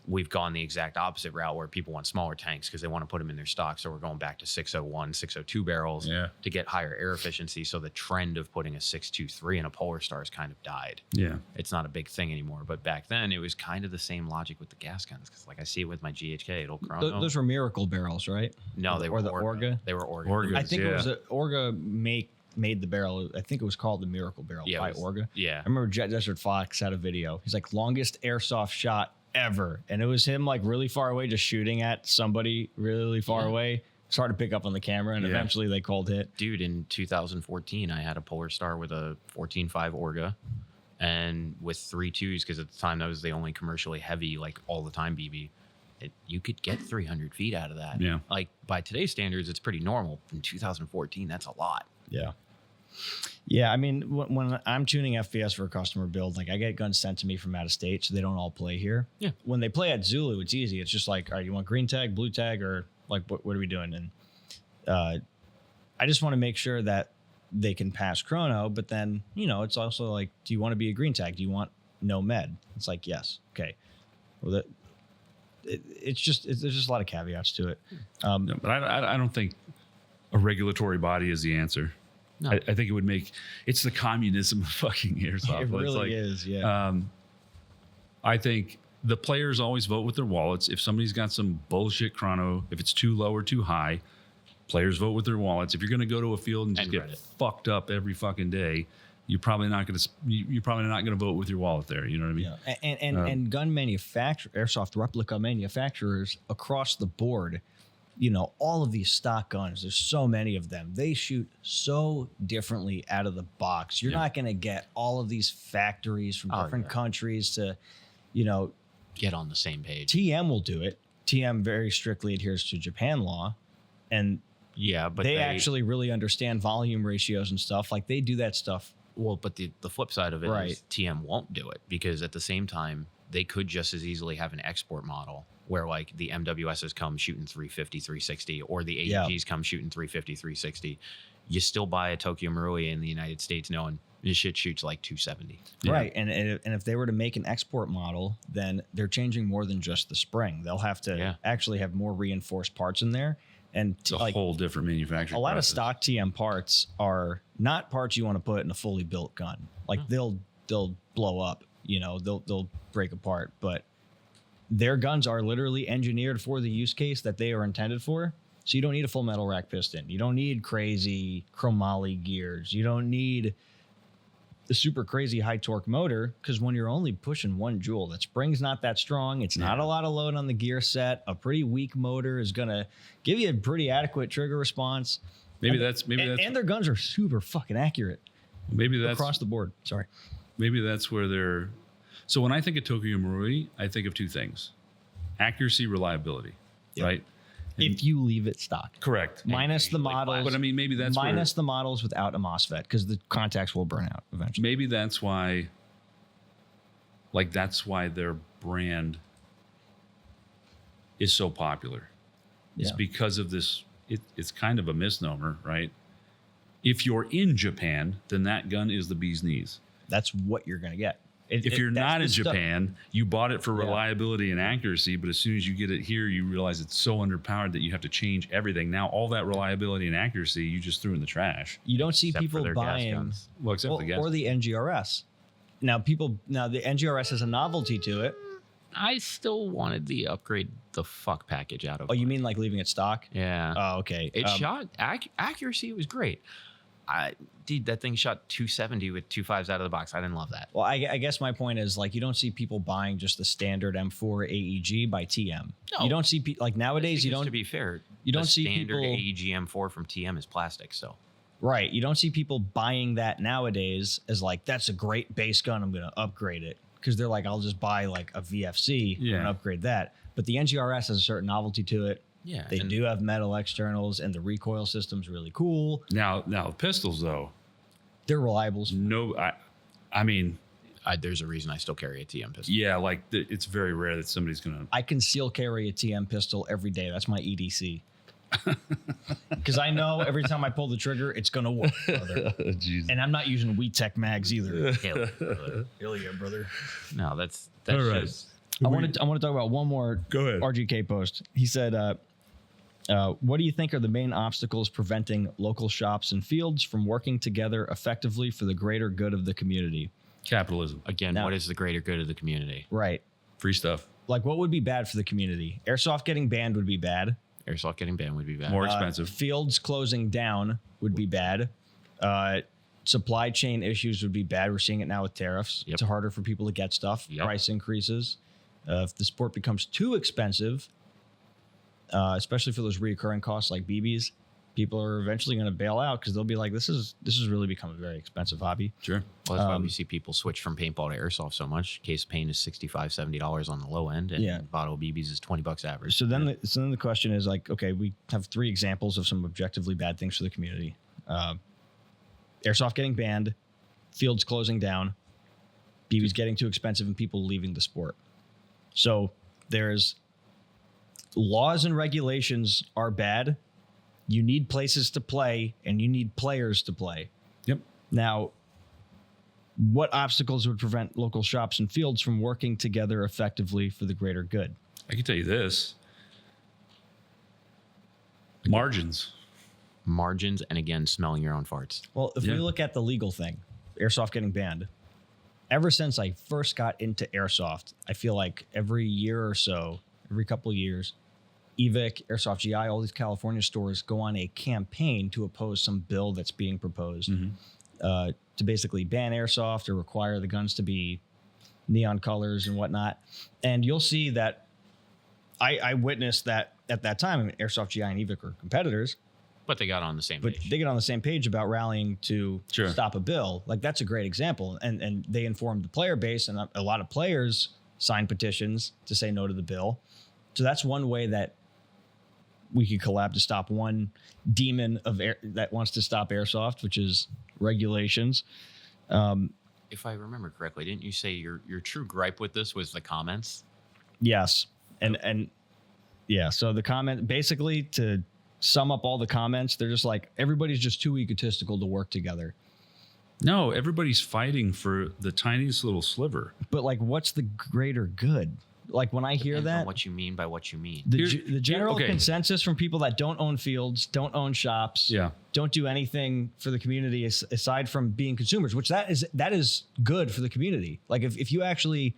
we've gone the exact opposite route where people want smaller tanks because they want to put them in their stock. So we're going back to 601, 602 barrels to get higher air efficiency. So the trend of putting a 623 in a Polar Star has kind of died. Yeah. It's not a big thing anymore. But back then, it was kind of the same logic with the gas guns. Because like I see it with my GHK, it'll chrono. Those were Miracle barrels, right? No, they were the Orga. They were Orga. Orgas, I think it was Orga made the barrel. I think it was called the Miracle Barrel by Orga. Yeah. I remember Jet Desert Fox had a video. He's like, longest airsoft shot ever. And it was him like really far away, just shooting at somebody really far away. It's hard to pick up on the camera. And eventually they called hit. Dude, in 2014, I had a Polar Star with a 14.5 Orga and with 3.2s, because at the time that was the only commercially heavy, like all the time BB. You could get 300 feet out of that. Yeah. Like by today's standards, it's pretty normal. In 2014, that's a lot. Yeah. Yeah, I mean, when I'm tuning FPS for a customer build, like I get guns sent to me from out of state, so they don't all play here. Yeah. When they play at Zulu, it's easy. It's just like, all right, you want green tag, blue tag, or like what are we doing? And I just want to make sure that they can pass chrono, but then, you know, it's also like, do you want to be a green tag? Do you want no med? It's like, yes. Okay. Well, there's just a lot of caveats to it. No, but I don't think a regulatory body is the answer. No. I think it would make it's the communism of fucking airsoft. It really is, yeah. I think the players always vote with their wallets. If somebody's got some bullshit chrono, if it's too low or too high, players vote with their wallets. If you're going to go to a field and just get fucked up every fucking day, you're probably not going to vote with your wallet there. You know what I mean? Yeah. And gun airsoft replica manufacturers across the board, you know, all of these stock guns, there's so many of them. They shoot so differently out of the box. You're not going to get all of these factories from different countries to, you know, get on the same page. TM will do it. TM very strictly adheres to Japan law. And but they actually really understand volume ratios and stuff. Like they do that stuff. Well, but the flip side of it is TM won't do it, because at the same time, they could just as easily have an export model where like the MWSs come shooting 350, 360, or the AEGs come shooting 350, 360. You still buy a Tokyo Marui in the United States knowing this shit shoots like 270. Right. And if they were to make an export model, then they're changing more than just the spring. They'll have to actually have more reinforced parts in there. And it's a whole different manufacturing. A lot of stock TM parts are not parts you want to put in a fully built gun. Like they'll blow up, you know, they'll break apart, but their guns are literally engineered for the use case that they are intended for. So you don't need a full metal rack piston. You don't need crazy chromoly gears. You don't need the super crazy high torque motor, because when you're only pushing 1 joule, that spring's not that strong. It's not a lot of load on the gear set. A pretty weak motor is going to give you a pretty adequate trigger response. Maybe and their guns are super fucking accurate. Maybe that's across the board. Sorry. Maybe that's where they're. So when I think of Tokyo Marui, I think of two things: accuracy, reliability, right? If you leave it stock. Correct. Minus the models. But I mean, maybe that's minus the models without a MOSFET, because the contacts will burn out eventually. Maybe that's why, like, that's why their brand is so popular. It's because of this. It's kind of a misnomer, right? If you're in Japan, then that gun is the bee's knees. That's what you're going to get. If you're not in Japan, you bought it for reliability and accuracy, but as soon as you get it here, you realize it's so underpowered that you have to change everything. Now, all that reliability and accuracy, you just threw in the trash. You don't see people buying, well, except for the gas, or the NGRS. Now, the NGRS has a novelty to it. I still wanted the upgrade the fuck package out of. Oh, you mean like leaving it stock? Yeah. Oh, okay. It shot accuracy was great. Dude, that thing shot 270 with 2.5s out of the box. I didn't love that. Well, I guess my point is, like, you don't see people buying just the standard M4 AEG by TM. No. You don't see like nowadays. You don't. To be fair, you don't see standard people, AEG M4 from TM is plastic. So. Right. You don't see people buying that nowadays as like, that's a great base gun, I'm going to upgrade it, because they're like, I'll just buy like a VFC and upgrade that. But the NGRS has a certain novelty to it. Yeah, they do have metal externals, and the recoil system's really cool. Now the pistols though, they're reliable. No, I mean, there's a reason I still carry a TM pistol. Yeah, like it's very rare that somebody's gonna. I conceal carry a TM pistol every day. That's my EDC. Because I know every time I pull the trigger, it's gonna work, brother. And I'm not using WeTech mags either. Hell yeah, brother. No, that's all right. just, I want to talk about one more Go ahead. RGK post. He said, what do you think are the main obstacles preventing local shops and fields from working together effectively for the greater good of the community? Capitalism. Again, Now- what is the greater good of the community? Right. Free stuff. Like, what would be bad for the community? Airsoft getting banned would be bad. Airsoft getting banned would be bad. More expensive. Fields closing down would be bad. Supply chain issues would be bad. We're seeing it now with tariffs. Yep. It's harder for people to get stuff. Yep. Price increases. If the sport becomes too expensive, especially for those recurring costs like BBs, people are eventually going to bail out because they'll be like, this is really become a very expensive hobby. Sure. Well, that's why we see people switch from paintball to airsoft so much. Case of paint is $65, $70 on the low end, and Yeah. bottle of BBs is $20 average. So then, the question is like, okay, we have 3 examples of some objectively bad things for the community: airsoft getting banned, fields closing down, BBs getting too expensive, and people leaving the sport. So there's laws and regulations are bad. You need places to play, and you need players to play. Yep. Now, what obstacles would prevent local shops and fields from working together effectively for the greater good? I can tell you this. Margins. Margins, and again, smelling your own farts. Well, if Yeah. we look at the legal thing, airsoft getting banned, ever since I first got into airsoft, I feel like every year or so, every couple of years, EVIC, Airsoft GI, all these California stores go on a campaign to oppose some bill that's being proposed to basically ban airsoft or require the guns to be neon colors and whatnot. And you'll see that I witnessed that at that time. I mean, Airsoft GI and EVIC are competitors, But they got on the same but page. they get on the same page about rallying to Sure. stop a bill. Like, that's a great example. And they informed the player base, and a lot of players signed petitions to say no to the bill. So that's one way that we could collab to stop one demon of air that wants to stop airsoft, which is regulations. If I remember correctly, didn't you say your true gripe with this was the comments? Yes. And yeah, so the comment, basically, to sum up all the comments, they're just like, everybody's just too egotistical to work together. No, everybody's fighting for the tiniest little sliver. But like, what's the greater good? Like, when I hear Depends on that, what you mean by what you mean. the general okay. consensus from people that don't own fields, don't own shops, Yeah. don't do anything for the community aside from being consumers, which that is good for the community. Like, if you actually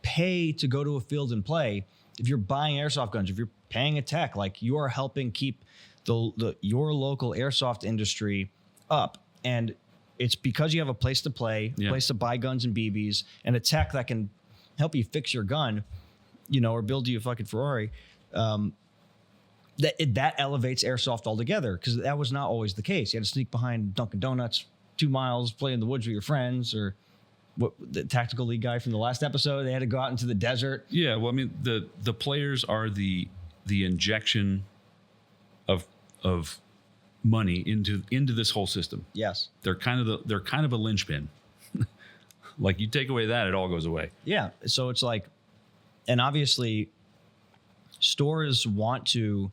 pay to go to a field and play, if you're buying airsoft guns, if you're paying a tech, like, you are helping keep your local airsoft industry up. And it's because you have a place to play, a place to buy guns and BBs, and a tech that can help you fix your gun, or build you a fucking Ferrari. That elevates airsoft altogether, because that was not always the case. You had to sneak behind Dunkin' Donuts 2 miles, play in the woods with your friends, or what the tactical league guy from the last episode. They had to go out into the desert. Yeah, well, I mean, the players are the injection of money into this whole system. Yes. They're kind of a linchpin. Like, you take away that, it all goes away. Yeah. So it's like, and obviously stores want to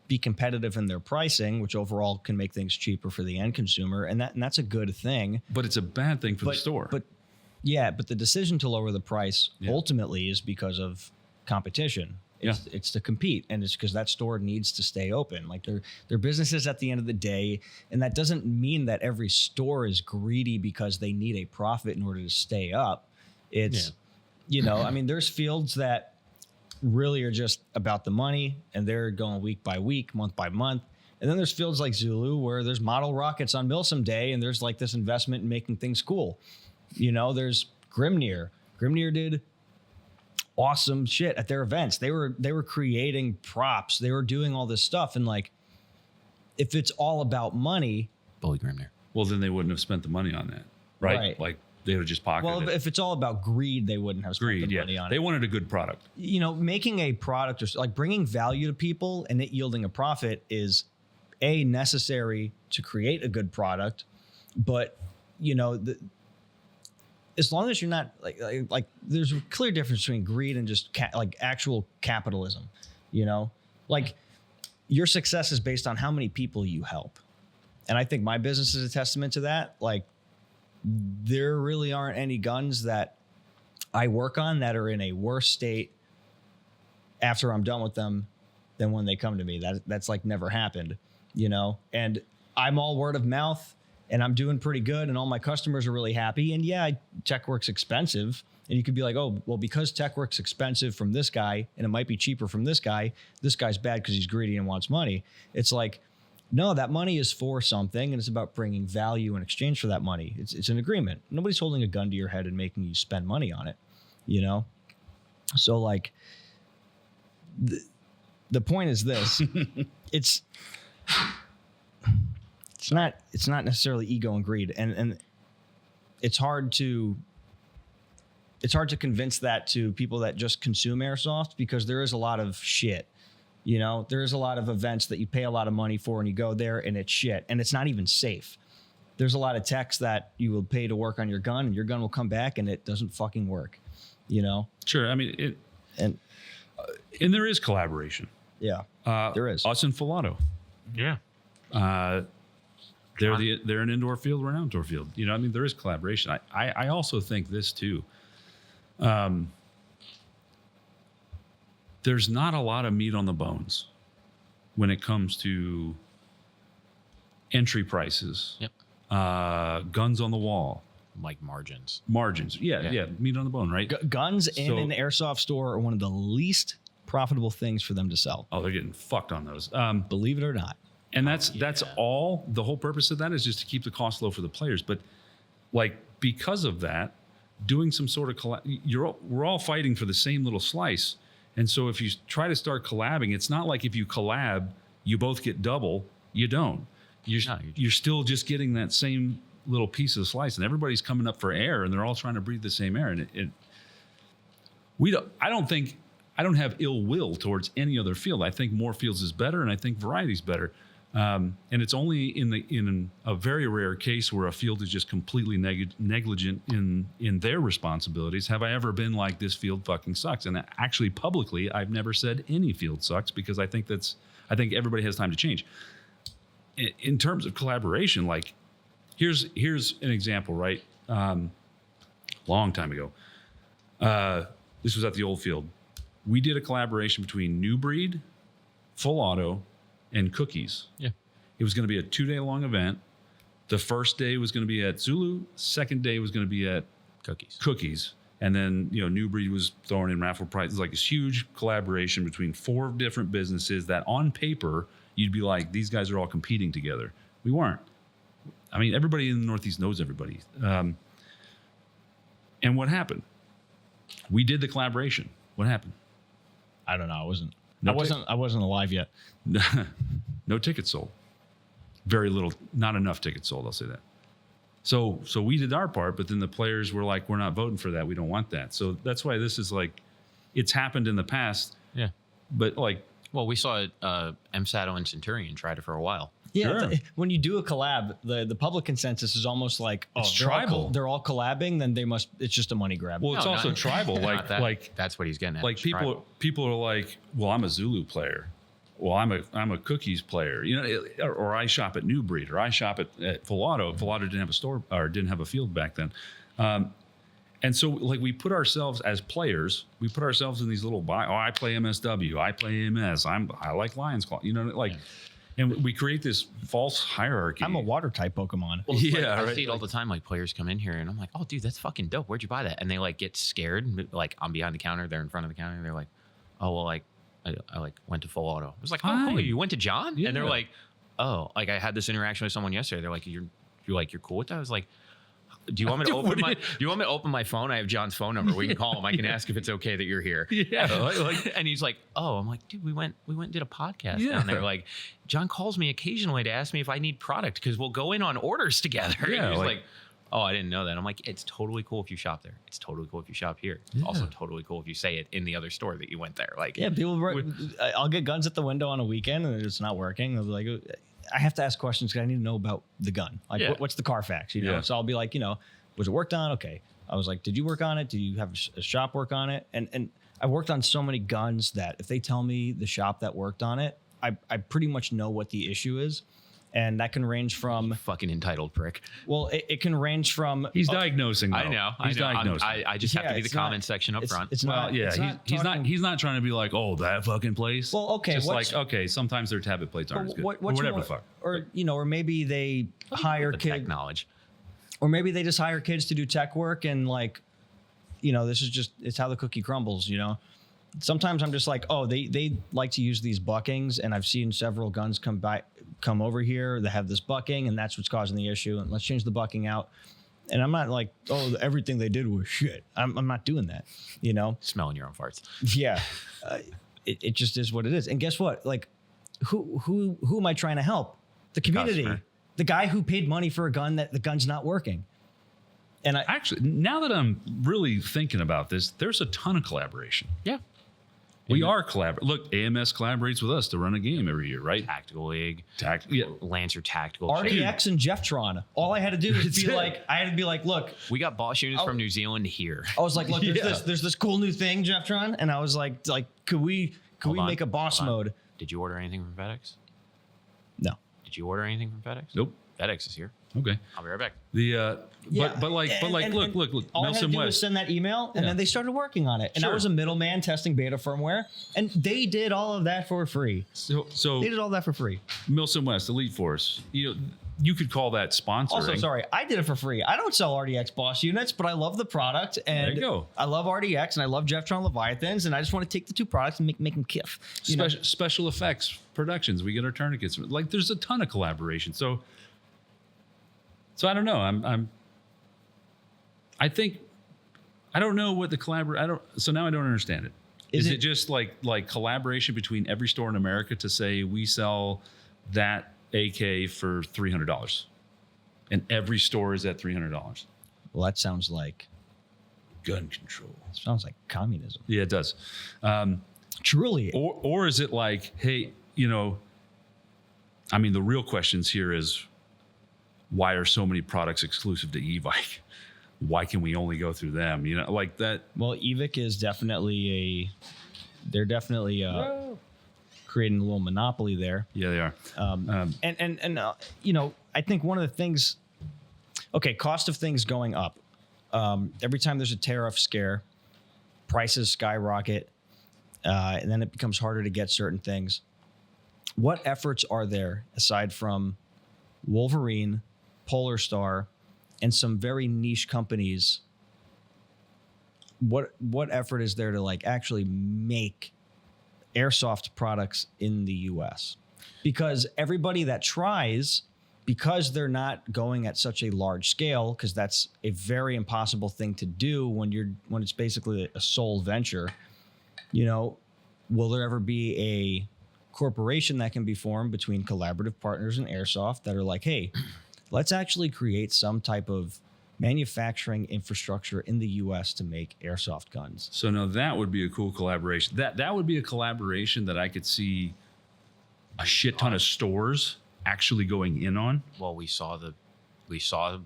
be competitive in their pricing, which overall can make things cheaper for the end consumer. And that's a good thing. But it's a bad thing for the store. But the decision to lower the price ultimately is because of competition. It's to compete, and it's because that store needs to stay open. Like, they're businesses at the end of the day, and that doesn't mean that every store is greedy because they need a profit in order to stay up. It's, I mean, there's fields that really are just about the money, and they're going week by week, month by month. And then there's fields like Zulu where there's model rockets on Milsim Day, and there's like this investment in making things cool. There's Grimnir. Grimnir did awesome shit at their events. They were creating props. They were doing all this stuff. And like, if it's all about money, Bully Grimnir. Well, then they wouldn't have spent the money on that, right? Like, they would have just pocketed it. If it's all about greed, they wouldn't have spent the money on They it. wanted a good product. Making a product, or like bringing value to people and it yielding a profit, is necessary to create a good product. But as long as you're not like there's a clear difference between greed and just like actual capitalism. Like, your success is based on how many people you help. And I think my business is a testament to that. Like, there really aren't any guns that I work on that are in a worse state after I'm done with them than when they come to me. That's like never happened, you know? And I'm all word of mouth and I'm doing pretty good and all my customers are really happy. And yeah, tech work's expensive. And you could be like, oh, well, because tech work's expensive from this guy and it might be cheaper from this guy's bad because he's greedy and wants money. It's like, no, that money is for something and it's about bringing value in exchange for that money. It's an agreement. Nobody's holding a gun to your head and making you spend money on it, you know? So like the point is this, it's not necessarily ego and greed. And it's hard to convince that to people that just consume airsoft because there is a lot of shit. You know, there's a lot of events that you pay a lot of money for and you go there and it's shit and it's not even safe. There's a lot of techs that you will pay to work on your gun and your gun will come back and it doesn't fucking work, you know? Sure. I mean, and there is collaboration. Yeah, there is. Us and Filato. Yeah. They're an indoor field, we're an outdoor field. You know, I mean, there is collaboration. I also think this too. There's not a lot of meat on the bones when it comes to entry prices. Yep. Guns on the wall. Like margins. Yeah. Meat on the bone, right? Guns in an airsoft store are one of the least profitable things for them to sell. Oh, they're getting fucked on those. Believe it or not. And that's all. The whole purpose of that is just to keep the cost low for the players. But like because of that, doing some sort of we're all fighting for the same little slice. And so if you try to start collabing, it's not like if you collab, you both get double. You don't. You're still just getting that same little piece of the slice, and everybody's coming up for air, and they're all trying to breathe the same air. And I don't have ill will towards any other field. I think more fields is better, and I think variety's better. And it's only in a very rare case where a field is just completely negligent in their responsibilities have I ever been like, this field fucking sucks. And actually publicly, I've never said any field sucks because I think everybody has time to change. In terms of collaboration, like here's an example, right? Long time ago. This was at the old field. We did a collaboration between New Breed, Full Auto, and Cookies. Yeah. It was going to be a 2-day long event. The first day was going to be at Zulu. Second day was going to be at Cookies. And then, you know, New Breed was throwing in raffle prizes, like this huge collaboration between 4 different businesses that on paper, you'd be like, these guys are all competing together. We weren't. I mean, everybody in the Northeast knows everybody. And what happened? We did the collaboration. What happened? I don't know. I wasn't alive yet. No tickets sold. Very little, not enough tickets sold. I'll say that. So we did our part, but then the players were like, we're not voting for that. We don't want that. So that's why this is like, it's happened in the past. Yeah. But like, well, we saw M-Saddle and Centurion tried it for a while. Yeah, sure. When you do a collab, the public consensus is almost like, oh, it's tribal. They're all collabing, then it's just a money grab. Well, it's also tribal. Like that's what he's getting at. Like people are like, well, I'm a Zulu player. Well, I'm a Cookies player, you know, or I shop at New Breed, or I shop at Full Auto. Full Auto didn't have a store or didn't have a field back then. And so like we put ourselves as players, we put ourselves in these little, I play MSW, I play MS, I like Lions Claw, you know, like, and we create this false hierarchy. I'm a water type Pokemon. Well, yeah, I see it all the time. Like players come in here and I'm like, oh, dude, that's fucking dope. Where'd you buy that? And they like get scared. Like I'm behind the counter, they're in front of the counter. And they're like, oh, well, like I like went to Full Auto. I was like, oh, cool. You went to John? Yeah. And they're like, oh, like I had this interaction with someone yesterday. They're like, you're cool with that? I was like, do you want me to open my phone? I have John's phone number. We can call him. I can ask if it's okay that you're here. Yeah. And he's like, oh, I'm like, dude, we went and did a podcast down there. Like, John calls me occasionally to ask me if I need product because we'll go in on orders together. Yeah. And he's like, oh, I didn't know that. I'm like, it's totally cool if you shop there. It's totally cool if you shop here. It's also totally cool if you say it in the other store that you went there. Like, yeah, I'll get guns at the window on a weekend and it's not working. They'll be like, I have to ask questions because I need to know about the gun. Like, what's the Carfax? You know, so I'll be like, you know, was it worked on? Okay. I was like, did you work on it? Do you have a shop work on it? And I worked on so many guns that if they tell me the shop that worked on it, I pretty much know what the issue is. And that can range from Fucking entitled prick. well, it can range from He's diagnosing. Though. I know. He's diagnosing. I just have to be the it's not- comment section up front. It's well, not. yeah, it's he's talking- not. He's not trying to be like, oh, that fucking place. Well, okay, Just what's- like, okay, sometimes their tablet plates aren't as good. Or whatever the fuck. Or or maybe they hire the tech kids, knowledge. or maybe they just hire kids to do tech work, and like, this is just it's how the cookie crumbles. Sometimes I'm just like, oh, they like to use these buckings, and I've seen several guns come over here that have this bucking, and that's what's causing the issue. And let's change the bucking out. And I'm not like, oh, everything they did was shit. I'm not doing that. Smelling your own farts. Yeah, it just is what it is. And guess what? Like, who am I trying to help? The community, Customer. the guy who paid money for a gun that the gun's not working. And Actually, now that I'm really thinking about this, there's a ton of collaboration. Yeah. We are collaborating. Look, AMS collaborates with us to run a game every year, right? Tactical League. Yeah. Lancer Tactical. RDX and Jeftron. All I had to do was That's be like, look. We got boss units from New Zealand here. I was like, look, there's Yeah. there's this cool new thing, Jeftron, and I was like, could we Hold on, make a boss hold on. mode? Did you order anything from FedEx? No. Did you order anything from FedEx? Nope. FedEx is here. Okay. I'll be right back. The Yeah, but look, all I had to Nelson do was West. send that email, and Yeah. then they started working on it. And I Sure. was a middleman testing beta firmware, and they did all of that for free. So They did all that for free. Milson West, Elite Force. You could call that sponsoring. Also, sorry, I did it for free. I don't sell RDX boss units, but I love the product, and There you go. I love RDX, and I love Jeftron Leviathans, and I just want to take the two products and make them kiff. Special effects productions. We get our tourniquets. Like, there's a ton of collaboration. So I don't know. I think I don't know what the so now I don't understand it. Is it just like collaboration between every store in America to say we sell that AK for $300 and every store is at $300? Well, that sounds like communism. Yeah, it does. Truly. Or is it like, hey, the real questions here is, why are so many products exclusive to e-bike? Why can we only go through them? Like that. Well, Evic is definitely they're definitely creating a little monopoly there. Yeah, they are. I think one of the things, cost of things going up. Every time there's a tariff scare, prices skyrocket, and then it becomes harder to get certain things. What efforts are there aside from Wolverine, Polar Star, and some very niche companies? What effort is there to actually make airsoft products in the US? Because everybody that tries, because they're not going at such a large scale, because that's a very impossible thing to do when it's basically a sole venture. Will there ever be a corporation that can be formed between collaborative partners and airsoft that are like, hey, let's actually create some type of manufacturing infrastructure in the US to make airsoft guns? So now that would be a cool collaboration. That would be a collaboration that I could see a shit ton of stores actually going in on. Well, we saw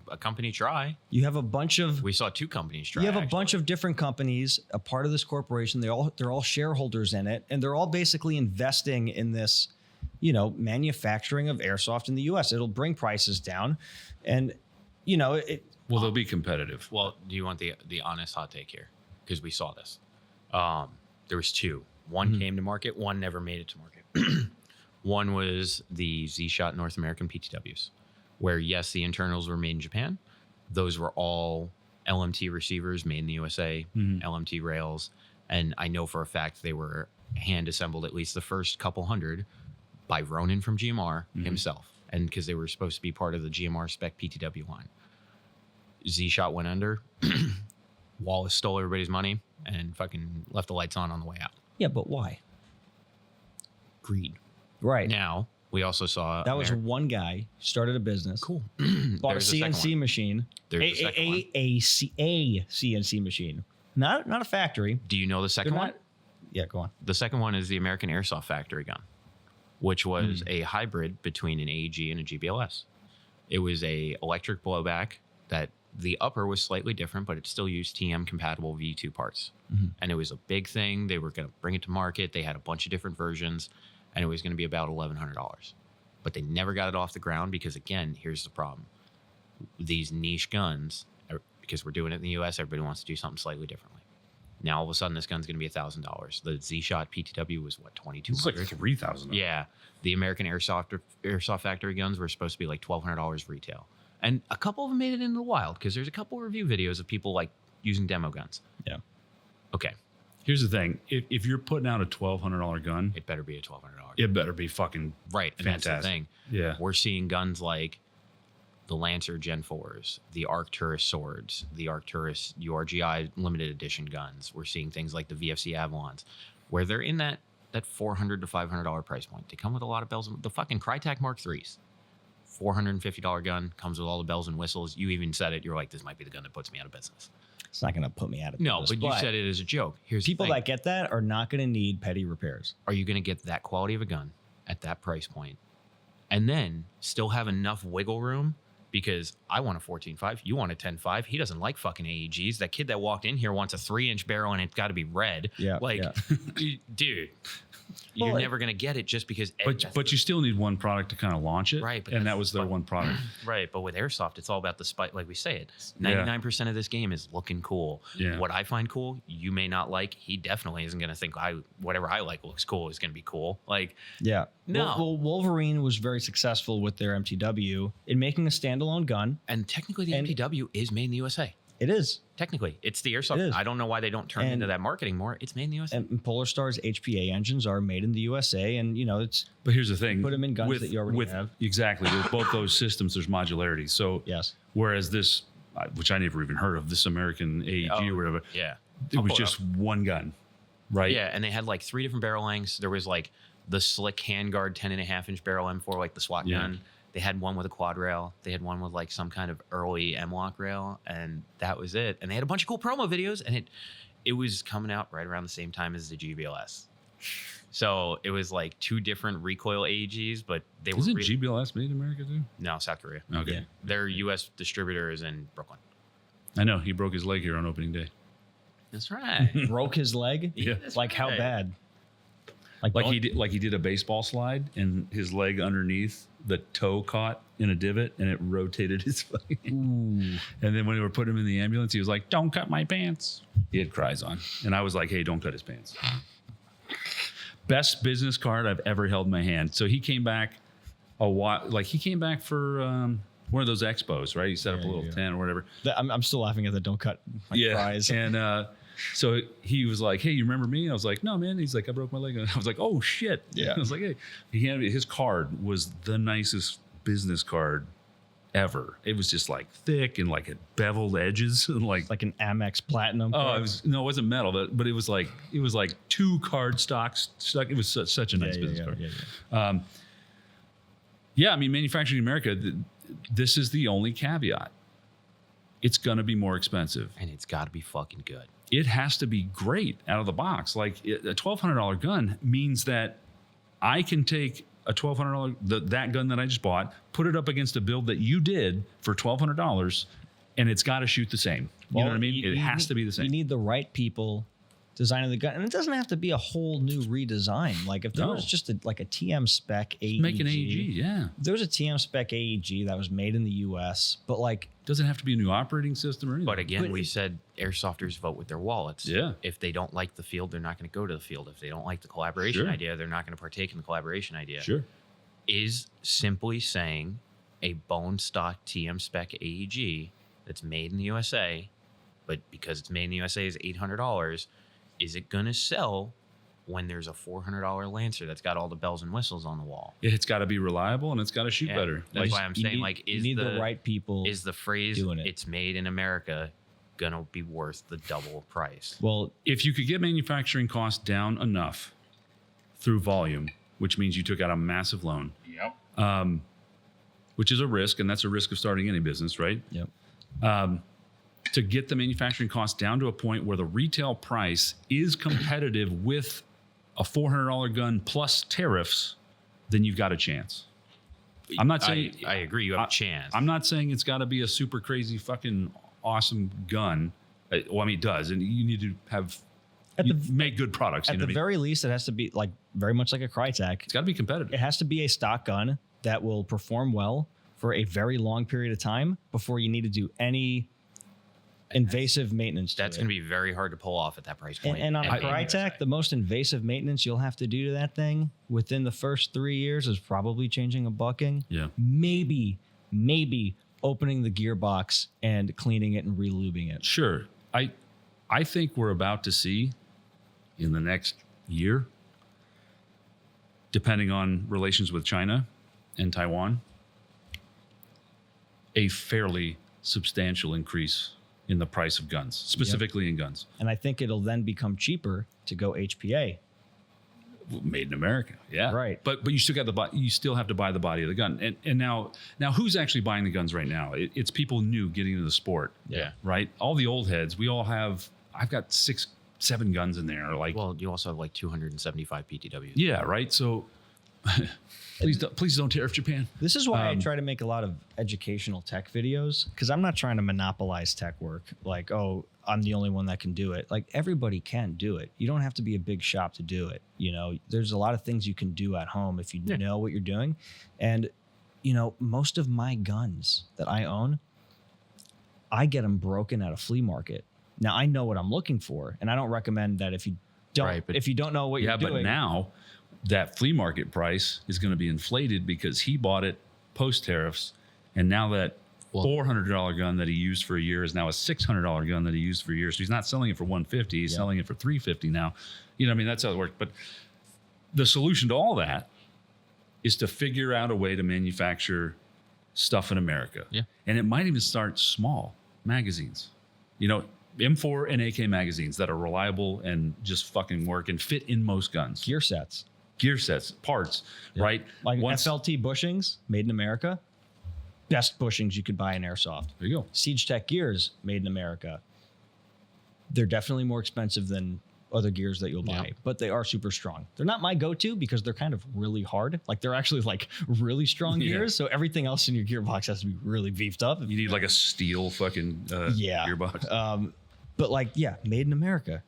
a company try. You have a bunch of We saw two companies try. you have a actually. bunch of different companies, a part of this corporation. They're all shareholders in it, and they're all basically investing in this, manufacturing of airsoft in the US. It'll bring prices down, and Well, they'll be competitive. Well, do you want the honest hot take here? Because we saw this. There was two. One came to market. One never made it to market. One was the Z-Shot North American PTWs, where yes, the internals were made in Japan. Those were all LMT receivers made in the USA, LMT rails, and I know for a fact they were hand assembled, at least the first couple hundred, by Ronan from GMR himself, and because they were supposed to be part of the GMR spec PTW line. Z-Shot went under. Wallace stole everybody's money and fucking left the lights on the way out. yeah, but why? Greed. Right. Now, we also saw That was one guy started a business. cool. Bought a There's the second CNC one. machine. There's the second one. A CNC machine. Not a factory. Do you know the second They're one? not. Yeah, go on. The second one is the American Airsoft Factory gun, which was a hybrid between an AEG and a GBLS. It was a electric blowback that the upper was slightly different, but it still used TM compatible V2 parts. And it was a big thing. They were going to bring it to market. They had a bunch of different versions, and it was going to be about $1,100. but they never got it off the ground because, again, here's the problem. These niche guns, because we're doing it in the U.S., everybody wants to do something slightly differently. Now, all of a sudden, this gun's going to be $1,000. The Z-Shot PTW was, what, $2,200? It's like $3,000. Yeah. The American Airsoft factory guns were supposed to be like $1,200 retail. And a couple of them made it into the wild because there's a couple review videos of people like using demo guns. Yeah. Okay. Here's the thing. If you're putting out a $1,200 gun, It better be a $1,200. it better be fucking Right. And fantastic. that's the thing. Yeah. We're seeing guns like the Lancer Gen 4s, the Arcturus swords, the Arcturus URGI limited edition guns. We're seeing things like the VFC Avalons, where they're in that $400 to $500 price point. They come with a lot of bells. The fucking Crytek Mark IIIs, $450 gun, comes with all the bells and whistles. You even said it. You're like, this might be the gun that puts me out of business. It's not going to put me out of No, business, but you said it as a joke. Here's people the thing. that get that are not going to need petty repairs. Are you going to get that quality of a gun at that price point and then still have enough wiggle room? Because I want a 14.5, you want a 10.5. He doesn't like fucking AEGs. That kid that walked in here wants a 3-inch barrel and it's got to be red. Yeah, like, yeah. dude, you're Well, never gonna get it just because. But you still need one product to kind of launch it. Right, but And that that's- was their one product. right. But with Airsoft, it's all about the spike. Like we say it, 99% of this game is looking cool. Yeah. What I find cool, you may not like. He definitely isn't gonna think whatever I like looks cool is gonna be cool. Like, Yeah. No. Well, Wolverine was very successful with their MTW in making a standalone gun. and technically the And- MTW is made in the USA. It is. Technically, it's the Airsoft. It is. I don't know why they don't turn And- into that marketing more. It's made in the USA. And Polar Star's HPA engines are made in the USA. And, it's, But here's the thing. Put 'em in guns that you already have. Exactly. With both those systems, there's modularity. So yes. whereas this, which I never even heard of, this American AEG Oh, or whatever, yeah. it I'll was pull it just one gun, right? Yeah, and they had like 3 different barrel lengths. There was like the slick handguard 10.5-inch barrel M4, like the SWAT Yeah. gun. They had one with a quad rail. They had one with like some kind of early M-lock rail, and that was it. And they had a bunch of cool promo videos, and it was coming out right around the same time as the GBLS. So it was like 2 different recoil AEGs, but they were Isn't GBLS made in America too? no, South Korea. Okay. Yeah. Their U.S. distributor is in Brooklyn. I know. He broke his leg here on opening day. That's right. Broke his leg? Yeah. That's Like, how right. bad? Like he did a baseball slide and his leg underneath the toe caught in a divot and it rotated his leg. Ooh. And then when we were putting him in the ambulance, he was like, "Don't cut my pants." He had cries on. And I was like, "Hey, don't cut his pants." Best business card I've ever held in my hand. So he came back a while, like he came back for one of those expos, right? He set up a little tent or whatever. I'm still laughing at the don't cut my fries. And so he was like, "Hey, you remember me?" I was like, "No, man." He's like, "I broke my leg." And I was like, "Oh shit." Yeah. I was like, "Hey," he handed me his card was the nicest business card ever. It was just like thick and like it beveled edges and like Like an Amex Platinum. oh, card. it wasn't metal, but it was like 2 card stocks stuck. It was such a nice business card. Yeah, I mean, manufacturing in America, this is the only caveat. It's going to be more expensive. And it's got to be fucking good. It has to be great out of the box. Like a $1,200 gun means that I can take a $1,200 that gun that I just bought, put it up against a build that you did for $1,200, and it's got to shoot the same. You know what I mean? It has to be the same. You need the right people designing the gun, and it doesn't have to be a whole new redesign. Like if there was just a TM spec AEG, Make an AEG, yeah. If there was a TM spec AEG that was made in the U.S., but like Doesn't have to be a new operating system or anything. But again, we said airsofters vote with their wallets. Yeah. If they don't like the field, they're not going to go to the field. If they don't like the collaboration Sure. idea, they're not going to partake in the collaboration idea. Sure. Is simply saying a bone stock TM spec AEG that's made in the USA, but because it's made in the USA is $800, is it going to sell when there's a $400 Lancer that's got all the bells and whistles on the wall? It's got to be reliable and it's got to shoot Yeah, better. That's Like, why I'm saying, you need the right people. is the phrase doing it. "it's made in America" gonna be worth the double price? Well, if you could get manufacturing costs down enough through volume, which means you took out a massive loan, which is a risk, and that's a risk of starting any business, right? yep. To get the manufacturing costs down to a point where the retail price is competitive with a $400 gun plus tariffs, then you've got a chance. I'm not saying I agree. You have a chance. I'm not saying it's got to be a super crazy fucking awesome gun. Well, I mean, it does, and you need to have make good products. At the very least, it has to be like very much like a Crytek. It's got to be competitive. It has to be a stock gun that will perform well for a very long period of time before you need to do any invasive maintenance. That's going to be very hard to pull off at that price point. And on a Crytek, the most invasive maintenance you'll have to do to that thing within the first 3 years is probably changing a bucking. Yeah. Maybe opening the gearbox and cleaning it and relubing it. Sure. I think we're about to see in the next year, depending on relations with China and Taiwan, a fairly substantial increase in the price of guns, specifically in guns. And I think it'll then become cheaper to go HPA. Made in America, yeah, right. But you still got you still have to buy the body of the gun. And now who's actually buying the guns right now? It's people new getting into the sport. Yeah, right. All the old heads. We all have. I've got 6-7 guns in there. Like, well, you also have like 275 PTWs. Yeah, right. So please don't tear up Japan. This is why I try to make a lot of educational tech videos, because I'm not trying to monopolize tech work. Like, oh, I'm the only one that can do it. Like, everybody can do it. You don't have to be a big shop to do it. You know, there's a lot of things you can do at home if you know what you're doing. And, you know, most of my guns that I own, I get them broken at a flea market. Now, I know what I'm looking for, and I don't recommend that if you don't, if you don't know what you're doing. Yeah, but now that flea market price is going to be inflated because he bought it post tariffs, and now that $400 gun that he used for a year is now a $600 gun that he used for a year. So he's not selling it for $150; he's selling it for $350 now. You know, I mean, that's how it works. But the solution to all that is to figure out a way to manufacture stuff in America. Yeah, and it might even start small magazines. You know, M4 and AK magazines that are reliable and just fucking work and fit in most guns. Gear sets, parts, right? Like FLT bushings made in America. Best bushings you could buy in Airsoft. There you go. Siege Tech gears made in America. They're definitely more expensive than other gears that you'll buy, but they are super strong. They're not my go-to because they're kind of really hard. Like, they're actually like really strong gears. So everything else in your gearbox has to be really beefed up. You need like a steel fucking gearbox. But like, made in America.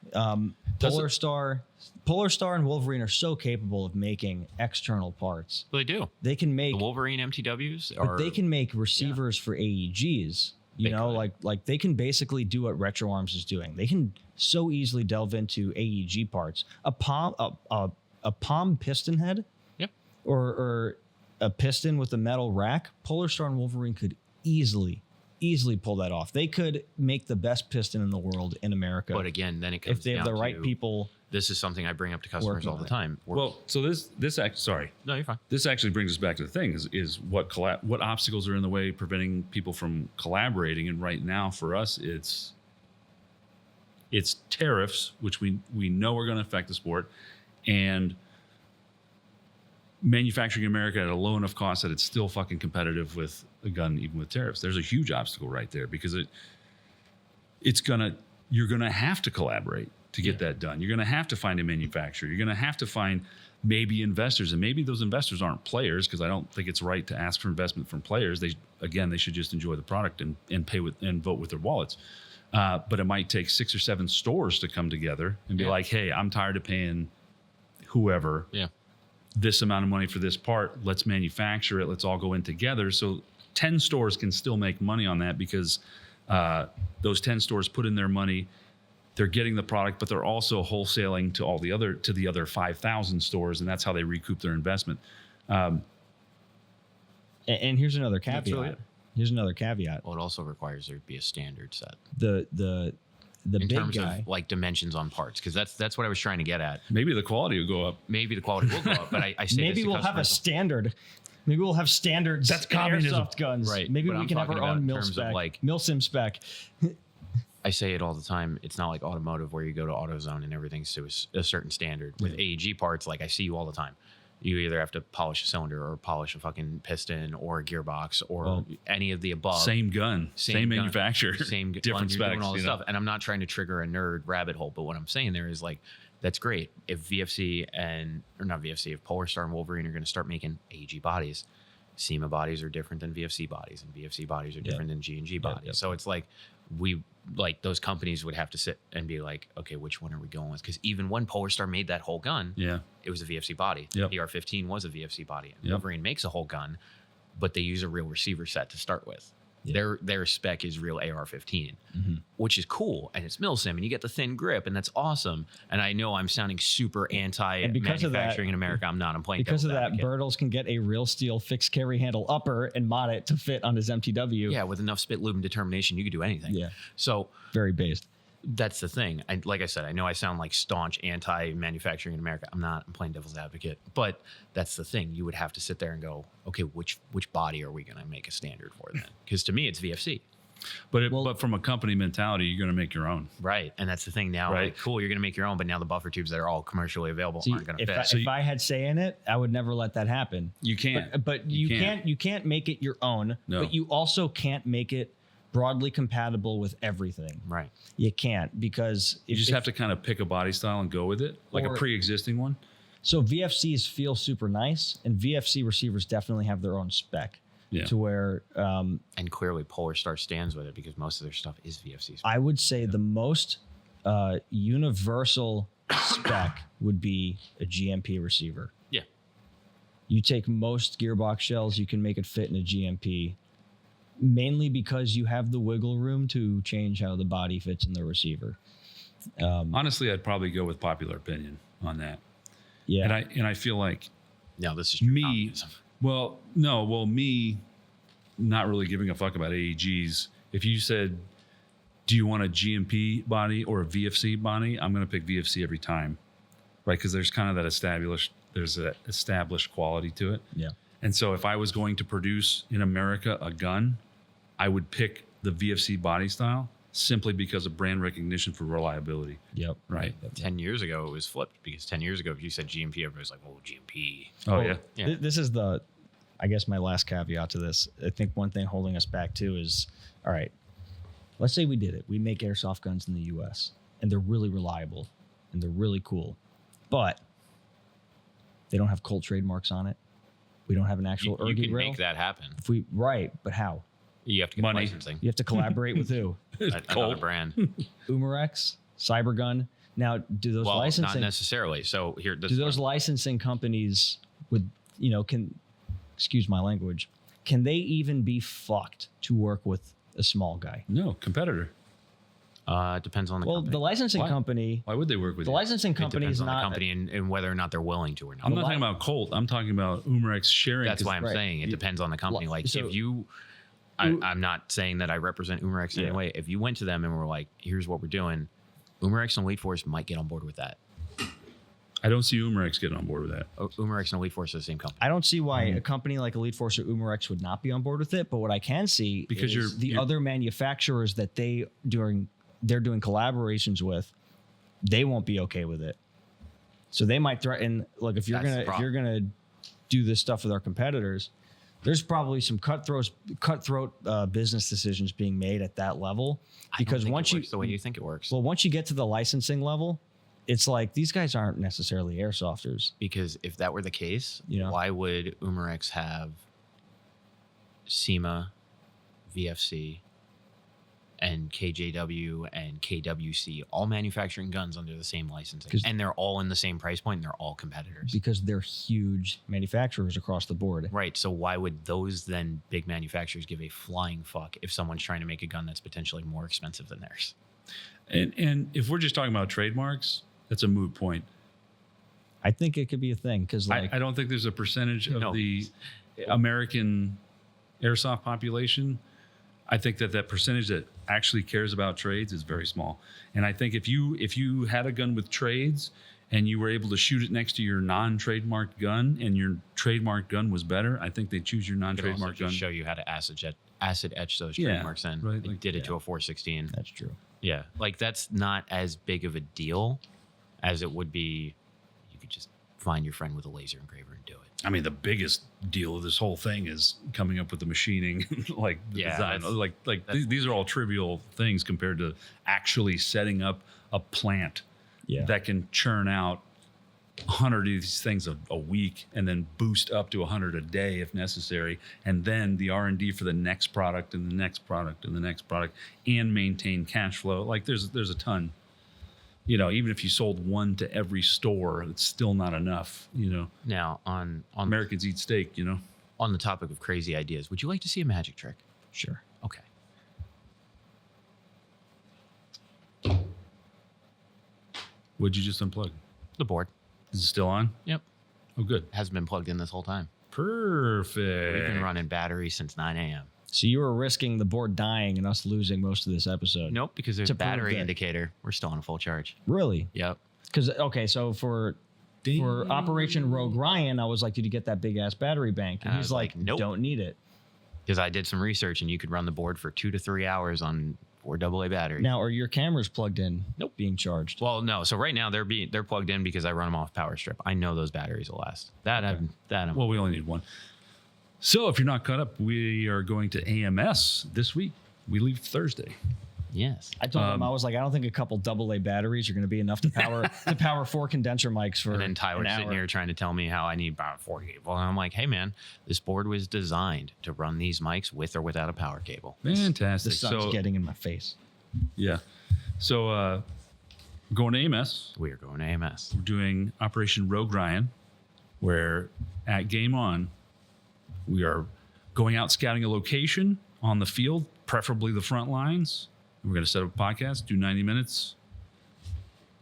Polar Star and Wolverine are so capable of making external parts. Well, they do. They can make the Wolverine MTWs, but they can make receivers for AEGs. You know, like they can basically do what Retro Arms is doing. They can so easily delve into AEG parts. A palm piston head, or a piston with a metal rack. Polar Star and Wolverine could easily pull that off. They could make the best piston in the world in America. But again, then it comes if they have the right people. This is something I bring up to customers all the time. Well, so this sorry. No, you're fine. This actually brings us back to the thing is what obstacles are in the way preventing people from collaborating. And right now for us, it's tariffs, which we know are going to affect the sport, and manufacturing in America at a low enough cost that it's still fucking competitive with a gun, even with tariffs. There's a huge obstacle right there because you're gonna have to collaborate to get that done. You're gonna have to find a manufacturer. You're gonna have to find maybe investors, and maybe those investors aren't players, because I don't think it's right to ask for investment from players. They should just enjoy the product and pay with and vote with their wallets. But it might take 6 or 7 stores to come together and be like, hey, I'm tired of paying whoever this amount of money for this part. Let's manufacture it. Let's all go in together. So 10 stores can still make money on that because those 10 stores put in their money. They're getting the product, but they're also wholesaling to the other 5,000 stores, and that's how they recoup their investment. And here's another caveat. Well, it also requires there to be a standard set. The in big terms guy, of like dimensions on parts, because that's what I was trying to get at. Maybe the quality will go up. But I say maybe we'll have a standard. Maybe we'll have standards. That's communism. Airsoft guns. Right. Maybe But we I'm can have talking our own about in terms of like mil-sim spec. I say it all the time. It's not like automotive where you go to AutoZone and everything's to a certain standard. With AEG parts, like I see you all the time. You either have to polish a cylinder or polish a fucking piston or a gearbox or any of the above. Same gun, same manufacturer, same different specs, doing all this stuff. And I'm not trying to trigger a nerd rabbit hole, but what I'm saying there is like, that's great. If if Polar Star and Wolverine are going to start making AEG bodies, SEMA bodies are different than VFC bodies, and VFC bodies are different than G&G bodies. So it's like, we like those companies would have to sit and be like, okay, which one are we going with? Because even when Polar Star made that whole gun, it was a VFC body. Yep. The R15 was a VFC body. Yep. Wolverine makes a whole gun, but they use a real receiver set to start with. Their spec is real AR-15, which is cool, and it's milsim, and you get the thin grip, and that's awesome. And I know I'm sounding super anti-manufacturing in America. I'm not. I'm playing because of that. advocate. Bertels can get a real steel fixed carry handle upper and mod it to fit on his MTW. Yeah, with enough spit lube and determination, you could do anything. Yeah. So very based. That's the thing. Like I said, I know I sound like staunch anti-manufacturing in America. I'm not. I'm playing devil's advocate. But that's the thing. You would have to sit there and go, okay, which body are we going to make a standard for then? Because to me, it's VFC. But from a company mentality, you're going to make your own. Right. And that's the thing now. Right. Like, cool, you're going to make your own, but now the buffer tubes that are all commercially available aren't going to fit. If I had say in it, I would never let that happen. You can't. But you can't make it your own. No. But you also can't make it broadly compatible with everything. Right. You can't, because You just have to kind of pick a body style and go with it, like a pre-existing one. So VFCs feel super nice, and VFC receivers definitely have their own spec. Yeah. To where and clearly Polar Star stands with it because most of their stuff is VFC spec. I would say the most universal spec would be a GMP receiver. Yeah. You take most gearbox shells, you can make it fit in a GMP, mainly because you have the wiggle room to change how the body fits in the receiver. Honestly, I'd probably go with popular opinion on that. Yeah. And I feel like No, this is me. communism. Me not really giving a fuck about AEGs. If you said, do you want a GMP body or a VFC body? I'm going to pick VFC every time, right? Because there's kind of that established quality to it. Yeah. And so if I was going to produce in America a gun, I would pick the VFC body style simply because of brand recognition for reliability. Yep. Right. 10 years ago, it was flipped because 10 years ago, if you said GMP, everybody was like, oh, GMP. Oh, Well, yeah. This is I guess my last caveat to this. I think one thing holding us back too is, all right, let's say we did it. We make airsoft guns in the US and they're really reliable and they're really cool, but they don't have Colt trademarks on it. We don't have an actual You erg can rail. make that happen. But how? You have to get Money. licensing. You have to collaborate with who? Another brand. Umarex, Cybergun. Now, do those Well, not licensing? necessarily. So here, this Do those licensing companies excuse my language, can they even be fucked to work with a small guy? No, competitor. depends on the Well, company. the licensing Why? company, Why would they work with the you? licensing It company depends is on the not company and whether or not they're willing to or not. I'm not talking about Colt. I'm talking about Umarex sharing. That's why I'm right. saying it depends on the company. Like So- if you, I'm not saying that I represent Umarex in any way. If you went to them and were like, here's what we're doing, Umarex and Elite Force might get on board with that. I don't see Umarex getting on board with that. Umarex and Elite Force are the same company. I don't see why a company like Elite Force or Umarex would not be on board with it. But what I can see Because is you're- other manufacturers that they're doing collaborations with, they won't be okay with it. So they might threaten, look, if you're That's the gonna problem. do this stuff with our competitors, there's probably some cutthroat business decisions being made at that level. I don't Because think once it you works the way you think it works, once you get to the licensing level, it's like these guys aren't necessarily airsofters. because if that were the case, Yeah. why would Umarex have SEMA, VFC, and KJW and KWC all manufacturing guns under the same licensing, 'Cause- and they're all in the same price point and they're all competitors? Because they're huge manufacturers across the board. Right. So why would those then big manufacturers give a flying fuck if someone's trying to make a gun that's potentially more expensive than theirs? And if we're just talking about trademarks, that's a moot point. I think it could be a thing because, like, I don't think there's a percentage of No. the American airsoft population. I think that percentage that actually cares about trades is very small. And I think if you had a gun with trades and you were able to shoot it next to your non-trademarked gun and your trademark gun was better, I think they choose your It could also non-trademark gun. just show you how to acid etch those Yeah, trademarks in. right, They like- did it to a 416. that's true. Yeah. Like that's not as big of a deal as it would be. You could just find your friend with a laser engraver and do it. I mean, the biggest deal of this whole thing is coming up with the machining, like the Yeah, design. that's- These are all trivial things compared to actually setting up a plant Yeah. that can churn out 100 of these things a week, and then boost up to 100 a day if necessary, and then the R&D for the next product and the next product and the next product, and maintain cash flow. Like there's a ton. You know, even if you sold one to every store, it's still not enough. You know. Now on Americans eat steak. You know. On the topic of crazy ideas, would you like to see a magic trick? Sure. Okay. What'd you just unplug? The board. Is it still on? Yep. Oh, good. Hasn't been plugged in this whole time. Perfect. We've been running battery since 9 a.m. So you were risking the board dying and us losing most of this episode. Nope, because there's To a prove battery that- indicator. We're still on a full charge. Really? Yep. Because okay, so for Operation Rogue Ryan, I was like, "Did you get that big ass battery bank?" And I he's was like, like, "Nope." Don't need it." Because I did some research and you could run the board for 2 to 3 hours on 4 AA batteries. Now, are your cameras plugged in? Nope. Being charged. Well, no. So right now they're plugged in because I run them off power strip. I know those batteries will last. I'm Well, we only need one. So if you're not caught up, we are going to AMS this week. We leave Thursday. yes. I told him, I was like, I don't think a couple AA batteries are going to be enough to power 4 condenser mics for And then Tyler's an sitting hour. here trying to tell me how I need about 4 cable. And I'm like, hey man, this board was designed to run these mics with or without a power cable. The Fantastic. sun's So getting in my face. yeah. So going to AMS, We are going to AMS. we're doing Operation Rogue Ryan, where at Game On, we are going out scouting a location on the field, preferably the front lines. We're going to set up a podcast, do 90 minutes.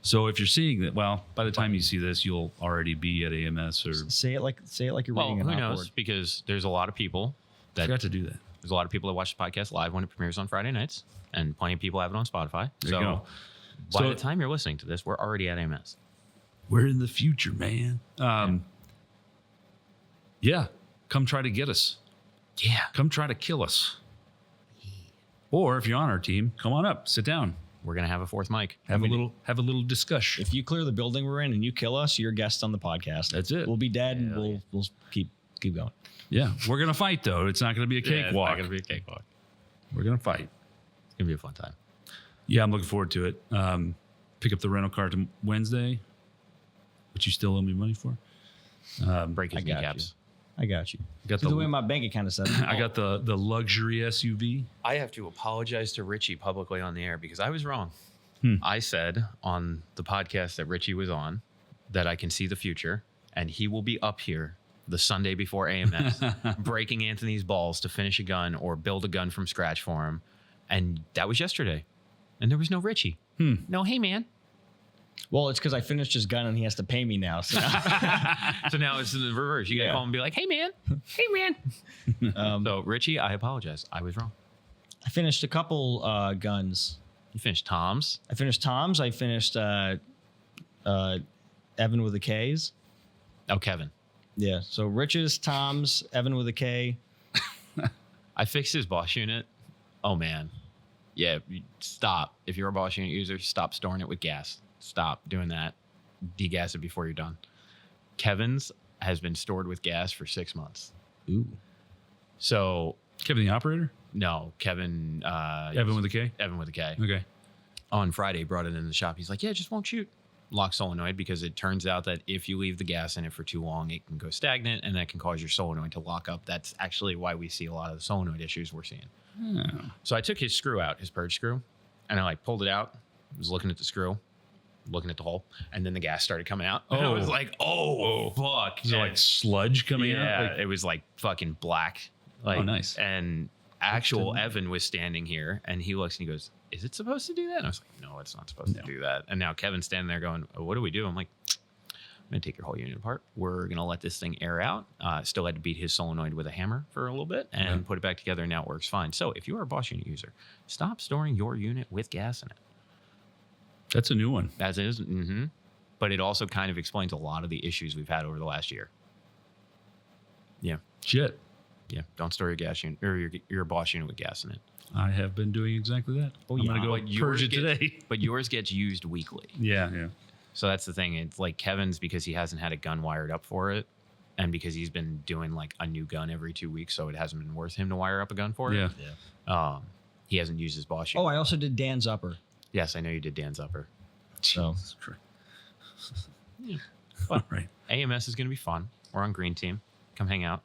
So if you're seeing that, well, by the time you see this, you'll already be at AMS or Say it like you're Well, reading who an knows? board. Because there's a lot of people that forgot to do that. there's a lot of people that watch the podcast live when it premieres on Friday nights, and plenty of people have it on Spotify. There so you go. by So- the time you're listening to this, we're already at AMS. We're in the future, man. Yeah, come try to get us. Yeah. Come try to kill us. Or if you're on our team, come on up, sit down, We're gonna have a 4th mic. have a little discussion. If you clear the building we're in and you kill us, you're guest on the podcast. That's it. We'll be dead and Hell we'll keep going. Yeah, we're gonna fight though. It's not gonna be a Yeah, it's cakewalk. not gonna be a cakewalk. We're gonna fight. It's gonna be a fun time. Yeah, I'm looking forward to it. Pick up the rental car to Wednesday, which you still owe me money for. Break his I got kneecaps. I got you. Got The way my bank account is set up. I got the luxury SUV. I have to apologize to Richie publicly on the air because I was wrong. Hmm. I said on the podcast that Richie was on that I can see the future and he will be up here the Sunday before AMS breaking Anthony's balls to finish a gun or build a gun from scratch for him. And that was yesterday. And there was no Richie. No, hey man. Well, it's because I finished his gun and he has to pay me now. So So now it's in the reverse. You gotta Yeah. call him and be like, hey man. Hey man. So Richie, I apologize. I was wrong. I finished a couple guns. You finished Tom's. I finished Tom's. I finished Evan with the K's. Oh, Kevin. Yeah. So Rich's, Tom's, Evan with a K. I fixed his boss unit. Oh man. Yeah, stop. If you're a boss unit user, stop storing it with gas. Stop doing that. Degas it before you're done. Kevin's has been stored with gas for 6 months. Ooh. So Kevin, the operator. no, Kevin Evan with a K. Evan with a K. Okay. On Friday brought it in the shop. He's like, yeah, it just won't shoot. Lock solenoid, because it turns out that if you leave the gas in it for too long, it can go stagnant and that can cause your solenoid to lock up. That's actually why we see a lot of the solenoid issues we're seeing. So I took his screw out, his purge screw, and I like pulled it out, was looking at the screw, looking at the hole, and then the gas started coming out. And I was like, oh, fuck. Is there like sludge coming Yeah, out? Like, it was like fucking black. Like, Oh, nice. And actual Evan was standing here and he looks and he goes, is it supposed to do that? And I was like, no, it's not supposed to do that. And now Kevin's standing there going, oh, what do we do? I'm like, I'm going to take your whole unit apart. We're going to let this thing air out. Still had to beat his solenoid with a hammer for a little bit and put it back together. And now it works fine. So if you are a Bosch unit user, stop storing your unit with gas in it. that's a new one. As is. Mm-hmm. But it also kind of explains a lot of the issues we've had over the last year. Yeah. Shit. Yeah. Don't store your gas unit or your Bosch unit with gas in it. I have been doing exactly that. Oh, I'm yeah. gonna But go yours purge it gets- today. But yours gets used weekly. Yeah, yeah. So that's the thing. It's like Kevin's, because he hasn't had a gun wired up for it. And because he's been doing like a new gun every 2 weeks. So it hasn't been worth him to wire up a gun for it. Yeah. He hasn't used his Bosch Oh, unit. I also did Dan's upper. Yes, I know you did Dan's upper. So Jesus Christ. All right. AMS is going to be fun. We're on green team. Come hang out.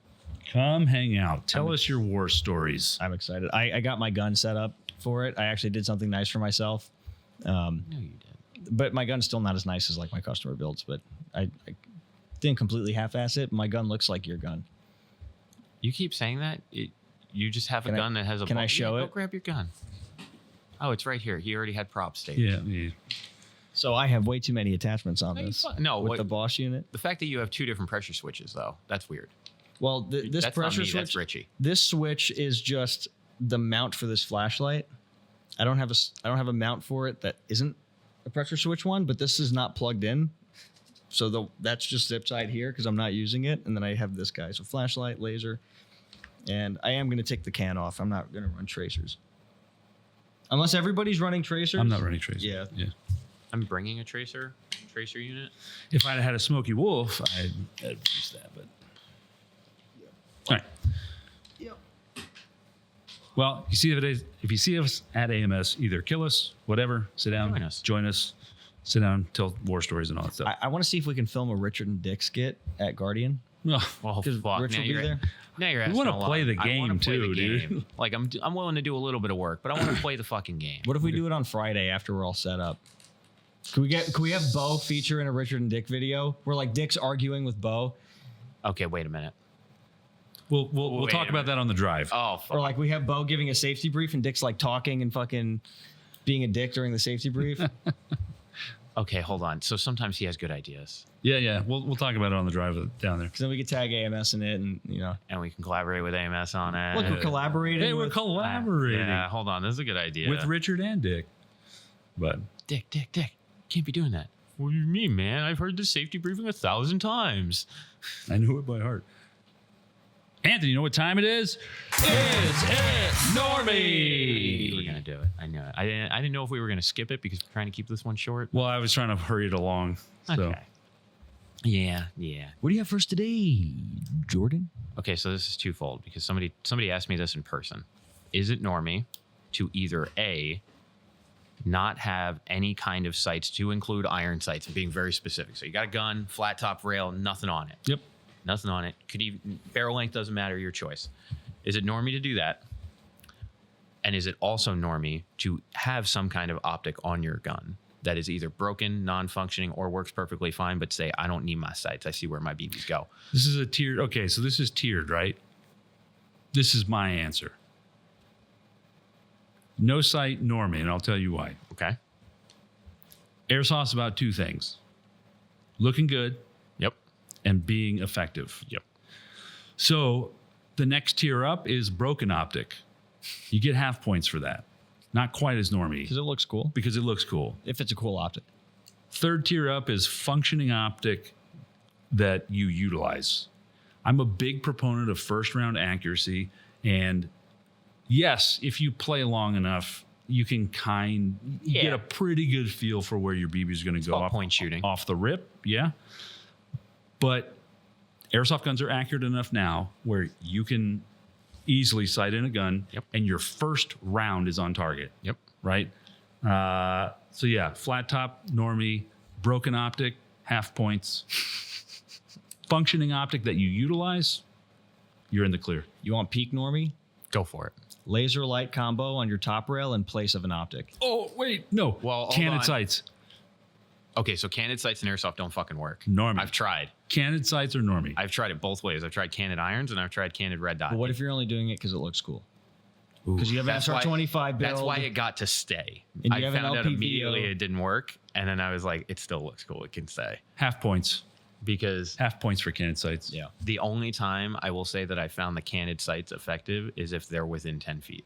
Come hang out. Tell us your war stories. I'm excited. I got my gun set up for it. I actually did something nice for myself. No, you did. But my gun's still not as nice as like my customer builds, but I didn't completely half-ass it. My gun looks like your gun. You keep saying that. You just have a gun that has a. Can I show Go it? grab your gun. Oh, it's right here. He already had props staged. Yeah. So I have way too many attachments on No, this. no, with the Bosch unit. The fact that you have 2 different pressure switches, though, that's weird. Well, this That's pressure not me, switch. That's Richie. This switch is just the mount for this flashlight. I don't have a mount for it that isn't a pressure switch one, but this is not plugged in. So that's just zip tied here because I'm not using it. And then I have this guy. So flashlight, laser. And I am going to take the can off. I'm not going to run tracers. Unless everybody's running tracers. I'm not running tracers. Yeah. I'm bringing a tracer unit. If I'd had a Smoky Wolf, I'd use that. But all right. Yep. Well, if you see us at AMS, either kill us, whatever, sit down, join us, sit down, tell war stories and all that stuff. I want to see if we can film a Richard and Dick skit at Guardian. Oh, fuck. Rich Now will be you're, there. now you're We asking wanna a lot. play the I wanna game play too, the dude. game. Like, I'm willing to do a little bit of work, but I want to play the fucking game. What if we do it on Friday after we're all set up? Can we have Bo feature in a Richard and Dick video where like Dick's arguing with Bo? Okay, wait a minute. We'll Wait talk a about that on the drive. Oh, fuck. Or like we have Bo giving a safety brief and Dick's like talking and fucking being a dick during the safety brief. Okay, hold on. So sometimes he has good ideas, Yeah. We'll talk about it on the drive down there. Because then we could tag AMS in it and, you know. and we can collaborate with AMS on it. Look, we're collaborating. Hey, we're with- collaborating Yeah, hold on. This is a good idea. with Richard and Dick. But Dick. Can't be doing that. What do you mean, man? I've heard this safety briefing 1,000 times. I knew it by heart. Anthony, you know what time it is? Is it We were Normie? gonna do it. I knew it. I didn't know if we were gonna skip it because we're trying to keep this one short. Well, I was trying to hurry it along. So Okay. Yeah. What do you have for us today, Jordan? Okay, so this is twofold because somebody asked me this in person. Is it normie to either A, not have any kind of sights, to include iron sights, and being very specific? So you got a gun, flat top rail, nothing on it. Yep. Nothing on it. Could even barrel length doesn't matter, your choice. Is it normie to do that? And is it also normie to have some kind of optic on your gun that is either broken, non-functioning, or works perfectly fine, but say, I don't need my sights. I see where my BBs go. This is a tiered. Okay, so this is tiered, right? This is my answer. No sight, Normie, and I'll tell you why. Okay? Airsoft's about 2 things: looking good Yep. and being effective. Yep. So the next tier up is broken optic. You get half points for that. Not quite as Normie Because it looks cool. because it looks cool. If it's a cool optic. Third tier up is functioning optic that you utilize. I'm a big proponent of first round accuracy. And yes, if you play long enough, you can get a pretty good feel for where your BB is going to go called point shooting. off the rip. Yeah. But airsoft guns are accurate enough now where you can easily sight in a gun and your first round is on target. Yep. Right? So yeah, flat top, Normie, broken optic, half points. Functioning optic that you utilize, you're in the clear. You want peak normie? Go for it. Laser light combo on your top rail in place of an optic. Oh, wait, no. Well, hold Candid on. sights. Okay, so candid sights and airsoft don't fucking work. Normie. I've tried. Candid sights or Normie? I've tried it both ways. I've tried candid irons and I've tried candid red dot. But what if you're only doing it because it looks cool? Ooh. Because you have an That's why- SR25 build. That's why it got to stay. And I you have an found out LPVO. immediately it didn't work, and then I was like, it still looks cool. It can stay. Half points. Because Half points for candid sights. Yeah. the only time I will say that I found the candid sights effective is if they're within 10 feet.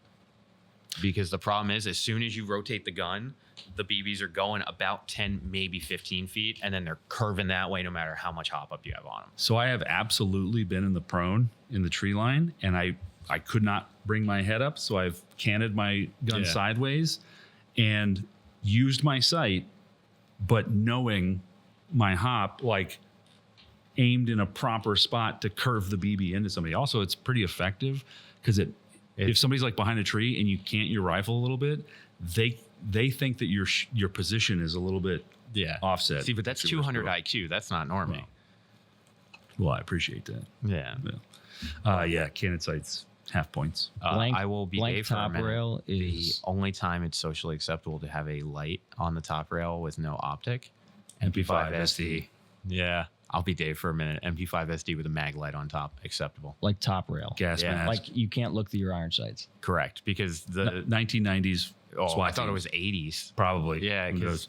Because the problem is, as soon as you rotate the gun, the BBs are going about 10, maybe 15 feet, and then they're curving that way no matter how much hop up you have on them. So I have absolutely been in the prone in the tree line, and I could not bring my head up, so I've canted my gun sideways and used my sight, but knowing my hop, like aimed in a proper spot to curve the BB into somebody. Also, it's pretty effective because if somebody's like behind a tree and you cant your rifle a little bit, they think that your position is a little bit Yeah. offset. See, but that's 200 IQ. That's not normie. Well, I appreciate that. Yeah. Yeah, cannon sights, half points. I will be blank Dave for a top minute. rail The is only time it's socially acceptable to have a light on the top rail with no optic. MP5 SD. Yeah. I'll be Dave for a minute. MP5 SD with a mag light on top, acceptable. like top rail. Gas Yeah, mask. Like you can't look through your iron sights. Correct. Because the 1990s SWAT I thought it team. was 80s. Probably. Yeah, One of because those.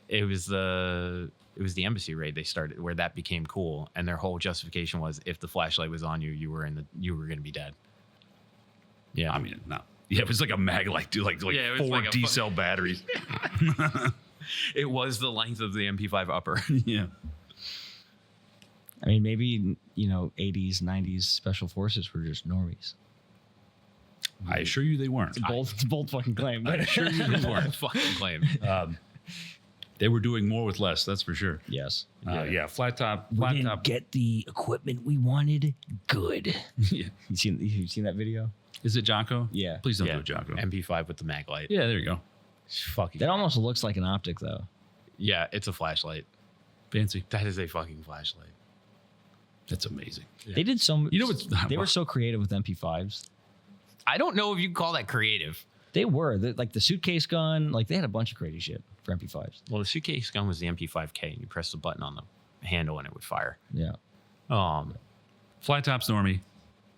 it was the embassy raid they started where that became cool, and their whole justification was if the flashlight was on you, you were going to be dead. Yeah, I mean, no. Yeah, it was like a mag light, dude, like Yeah, it was 4 like a D-cell batteries. it was the length of the MP5 upper. Yeah. I mean, maybe 80s, 90s special forces were just normies. I assure you they weren't. It's a bold fucking claim. I assure you they weren't. Fucking claim. They were doing more with less, that's for sure. Yes. Yeah, flat top. get the equipment we wanted. Good. Yeah. You seen that video? Is it Jocko? Yeah. Please don't do it, Jocko. MP5 with the mag light. Yeah, there you go. Fucking. That almost looks like an optic though. Yeah, it's a flashlight. Fancy. That is a fucking flashlight. That's amazing. Yeah. They did so. You know what's They were so creative with MP5s. I don't know if you call that creative. They were like the suitcase gun. Like they had a bunch of crazy shit for MP5s. Well, the suitcase gun was the MP5K, and you press the button on the handle and it would fire. Yeah. Flat tops, normie.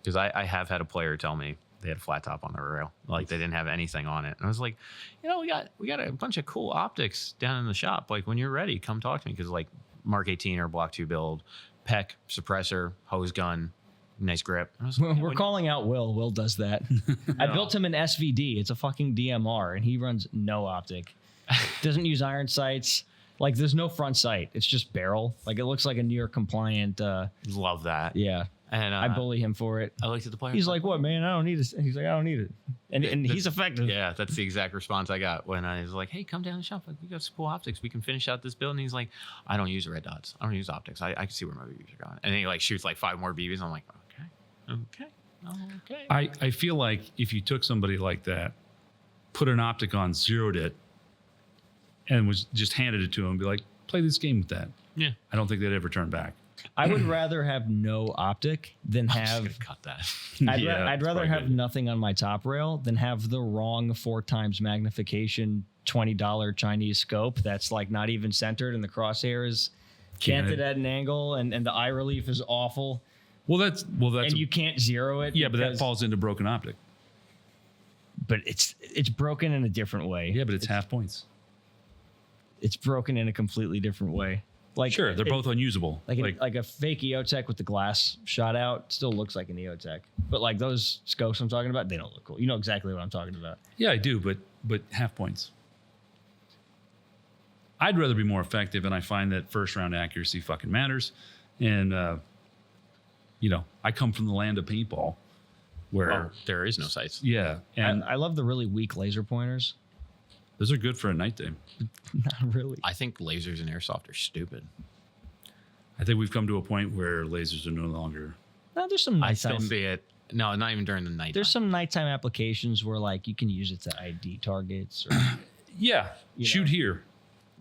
Because I have had a player tell me they had a flat top on the rail, like they didn't have anything on it, and I was like, we got a bunch of cool optics down in the shop. Like when you're ready, come talk to me. Because like Mark 18 or Block 2 build, PEC suppressor, hose gun, nice grip. I was like, We're calling out Will. Will does that. I built him an SVD. It's a fucking DMR, and he runs no optic. Doesn't use iron sights. Like there's no front sight. It's just barrel. Like it looks like a New York compliant. Love that. Yeah. And I bully him for it. I looked at the player. He's like, "What, man? I don't need it." He's like, "I don't need it," and he's effective. Yeah, that's the exact response I got when I was like, "Hey, come down the shop. Like, we got some cool optics. We can finish out this build." And he's like, "I don't use red dots. I don't use optics. I can see where my BBs are going." And then he like shoots like 5 more BBs. I'm like, okay. I feel like if you took somebody like that, put an optic on, zeroed it, and was just handed it to him, be like, play this game with that. Yeah. I don't think they'd ever turn back. I would rather have no optic than I'm just have. gonna cut that. I'd rather probably have good. nothing on my top rail than have the wrong 4 times magnification $20 Chinese scope that's like not even centered and the crosshair is canted at an angle and the eye relief is awful. Well, that's And you can't zero it. yeah, but that because- falls into broken optic. But it's broken in a different way. Yeah, but it's half points. It's broken in a completely different way. Like Sure, they're both unusable. Like a fake EOTech with the glass shot out still looks like an EOTech. But like those scopes I'm talking about, they don't look cool. You know exactly what I'm talking about. yeah, I do, but half points. I'd rather be more effective, and I find that first round accuracy fucking matters. And I come from the land of paintball, where There is no sights. yeah, and I love the really weak laser pointers. those are good for a night game. Not really. I think lasers and airsoft are stupid. I think we've come to a point where lasers are no longer. No, there's some I still nighttime. see it. No, not even during the night. There's some nighttime applications where like you can use it to ID targets. Or, Yeah, shoot here.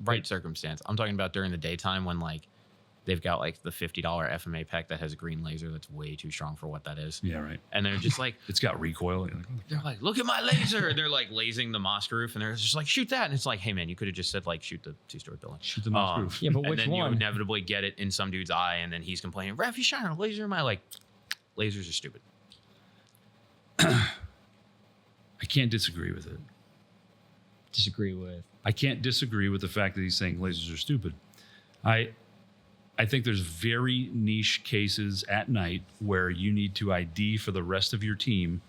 right circumstance. I'm talking about during the daytime when like they've got like the $50 FMA pack that has a green laser that's way too strong for what that is. Yeah, right. And they're just like, It's got recoil. they're like, look at my laser. And they're like lasing the mosque roof, and they're just like, shoot that. And it's like, hey man, you could have just said like, shoot the 2-story building. Shoot the mouse roof. yeah, but And which then you one? inevitably get it in some dude's eye, and then he's complaining, Ref, you shining a laser in my like, lasers are stupid. I can't disagree with it. Disagree with. I can't disagree with the fact that he's saying lasers are stupid. I think there's very niche cases at night where you need to ID for the rest of your team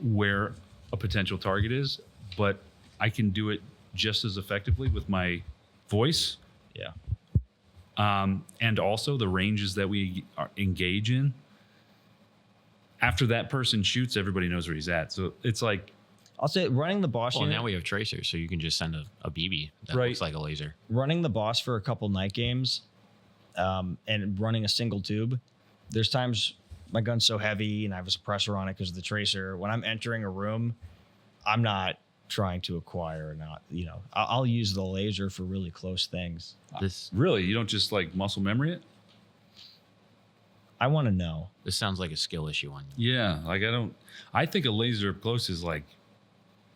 where a potential target is, but I can do it just as effectively with my voice. Yeah. And also the ranges that we engage in. After that person shoots, everybody knows where he's at. So it's like, I'll say running the boss Well, unit, now we have tracers, so you can just send a BB that Right. looks like a laser. running the boss for a couple night games, and running a single tube. There's times my gun's so heavy and I have a suppressor on it because of the tracer. When I'm entering a room, I'm not trying to acquire or not. I'll use the laser for really close things. Really? You don't just like muscle memory it? I want to know. This sounds like a skill issue on you. Yeah. Like I think a laser up close is like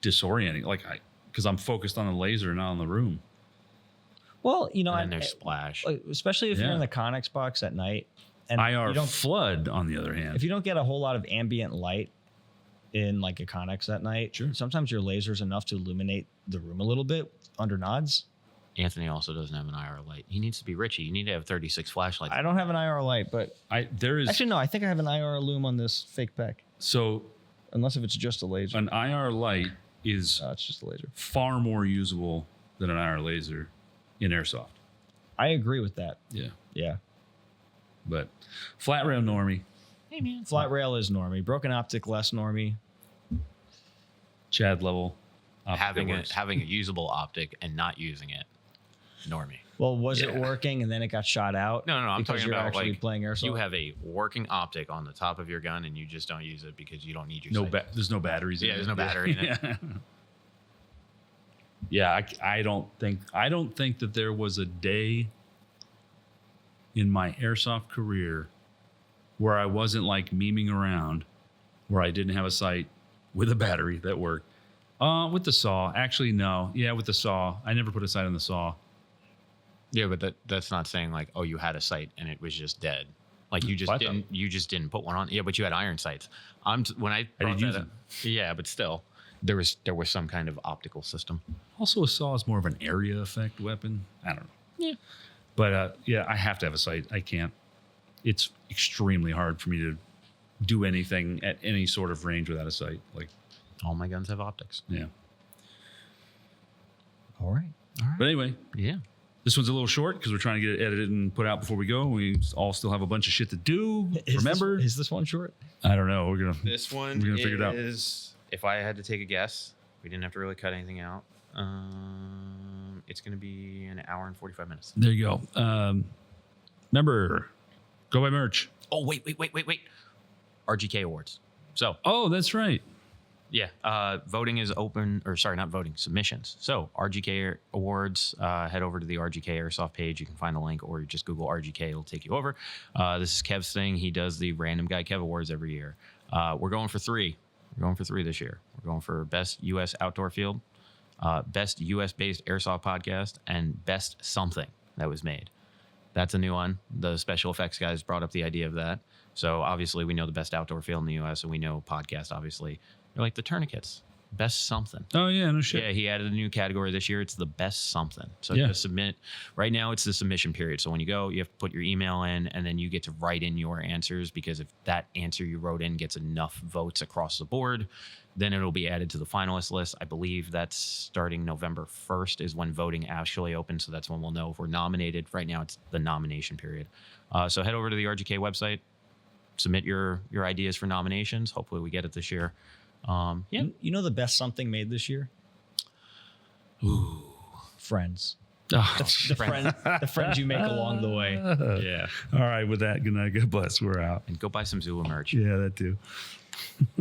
disorienting. Like because I'm focused on the laser, not on the room. Well, And then there's splash. especially if you're Yeah. in the Connex box at night. And IR flood, on the other hand. if you don't get a whole lot of ambient light in like a Connex at night, Sure. sometimes your laser's enough to illuminate the room a little bit under nods. Anthony also doesn't have an IR light. He needs to be Richie. You need to have 36 flashlights. I don't have an IR light, but there is actually no, I think I have an IR lume on this fake pack. so Unless if it's just a laser. an IR light is It's just a laser. far more usable than an IR laser in airsoft. I agree with that. Yeah. Yeah. But flat rail normie, Hey, man. Flat rail is normie. Broken optic less normie. Chad level. optic that works. Having a usable optic and not using it, normie. Well, was it Yeah. working and then it got shot out? No, I'm because talking you're about actually like playing airsoft. you have a working optic on the top of your gun and you just don't use it because you don't need your No, sight. there's no batteries. Yeah, in there's it. no battery in it. Yeah, I don't think that there was a day in my airsoft career where I wasn't like memeing around, where I didn't have a sight with a battery that worked. With the saw, actually, no. Yeah, with the saw, I never put a sight on the saw. Yeah, but that's not saying like, oh, you had a sight and it was just dead. Like you just What? didn't put one on. Yeah, but you had iron sights. When I I brought did use that up- Yeah, but still, there was some kind of optical system. Also, a saw is more of an area effect weapon. I don't know. Yeah. But yeah, I have to have a sight. I can't. It's extremely hard for me to do anything at any sort of range without a sight. Like, All my guns have optics. yeah. All right. But anyway, Yeah. this one's a little short because we're trying to get it edited and put out before we go. We all still have a bunch of shit to do. Remember? Is this one short? I don't know. We're gonna. This one We're gonna figure it out. is, if I had to take a guess, we didn't have to really cut anything out. It's going to be an hour and 45 minutes. There you go. Remember, go buy merch. Oh, wait. RGK Awards. So, Oh, that's right. yeah, voting is open, or sorry, not voting, submissions. So, RGK Awards, head over to the RGK Airsoft page. You can find the link, or you just Google RGK. It'll take you over. This is Kev's thing. He does the Random Guy Kev Awards every year. We're going for 3. We're going for 3 this year. We're going for Best U.S. Outdoor Field, Best U.S.-based Airsoft Podcast, and Best Something that was made. That's a new one. The special effects guys brought up the idea of that. So obviously we know the best outdoor field in the U.S. and we know podcast, obviously. They're like the tourniquets. Best something. Oh yeah, no shit. Yeah, he added a new category this year. It's the best something. So Yeah. just submit. Right now it's the submission period. So when you go, you have to put your email in and then you get to write in your answers, because if that answer you wrote in gets enough votes across the board, then it'll be added to the finalist list. I believe that's starting November 1st is when voting actually opens. So that's when we'll know if we're nominated. Right now it's the nomination period. So head over to the RGK website, submit your ideas for nominations. Hopefully we get it this year. Yeah. You know the best something made this year? Ooh. Friends. Oh, The friends you make along the way. Yeah. All right, with that, good night, God bless. We're out. And go buy some Zulu merch. Yeah, that too.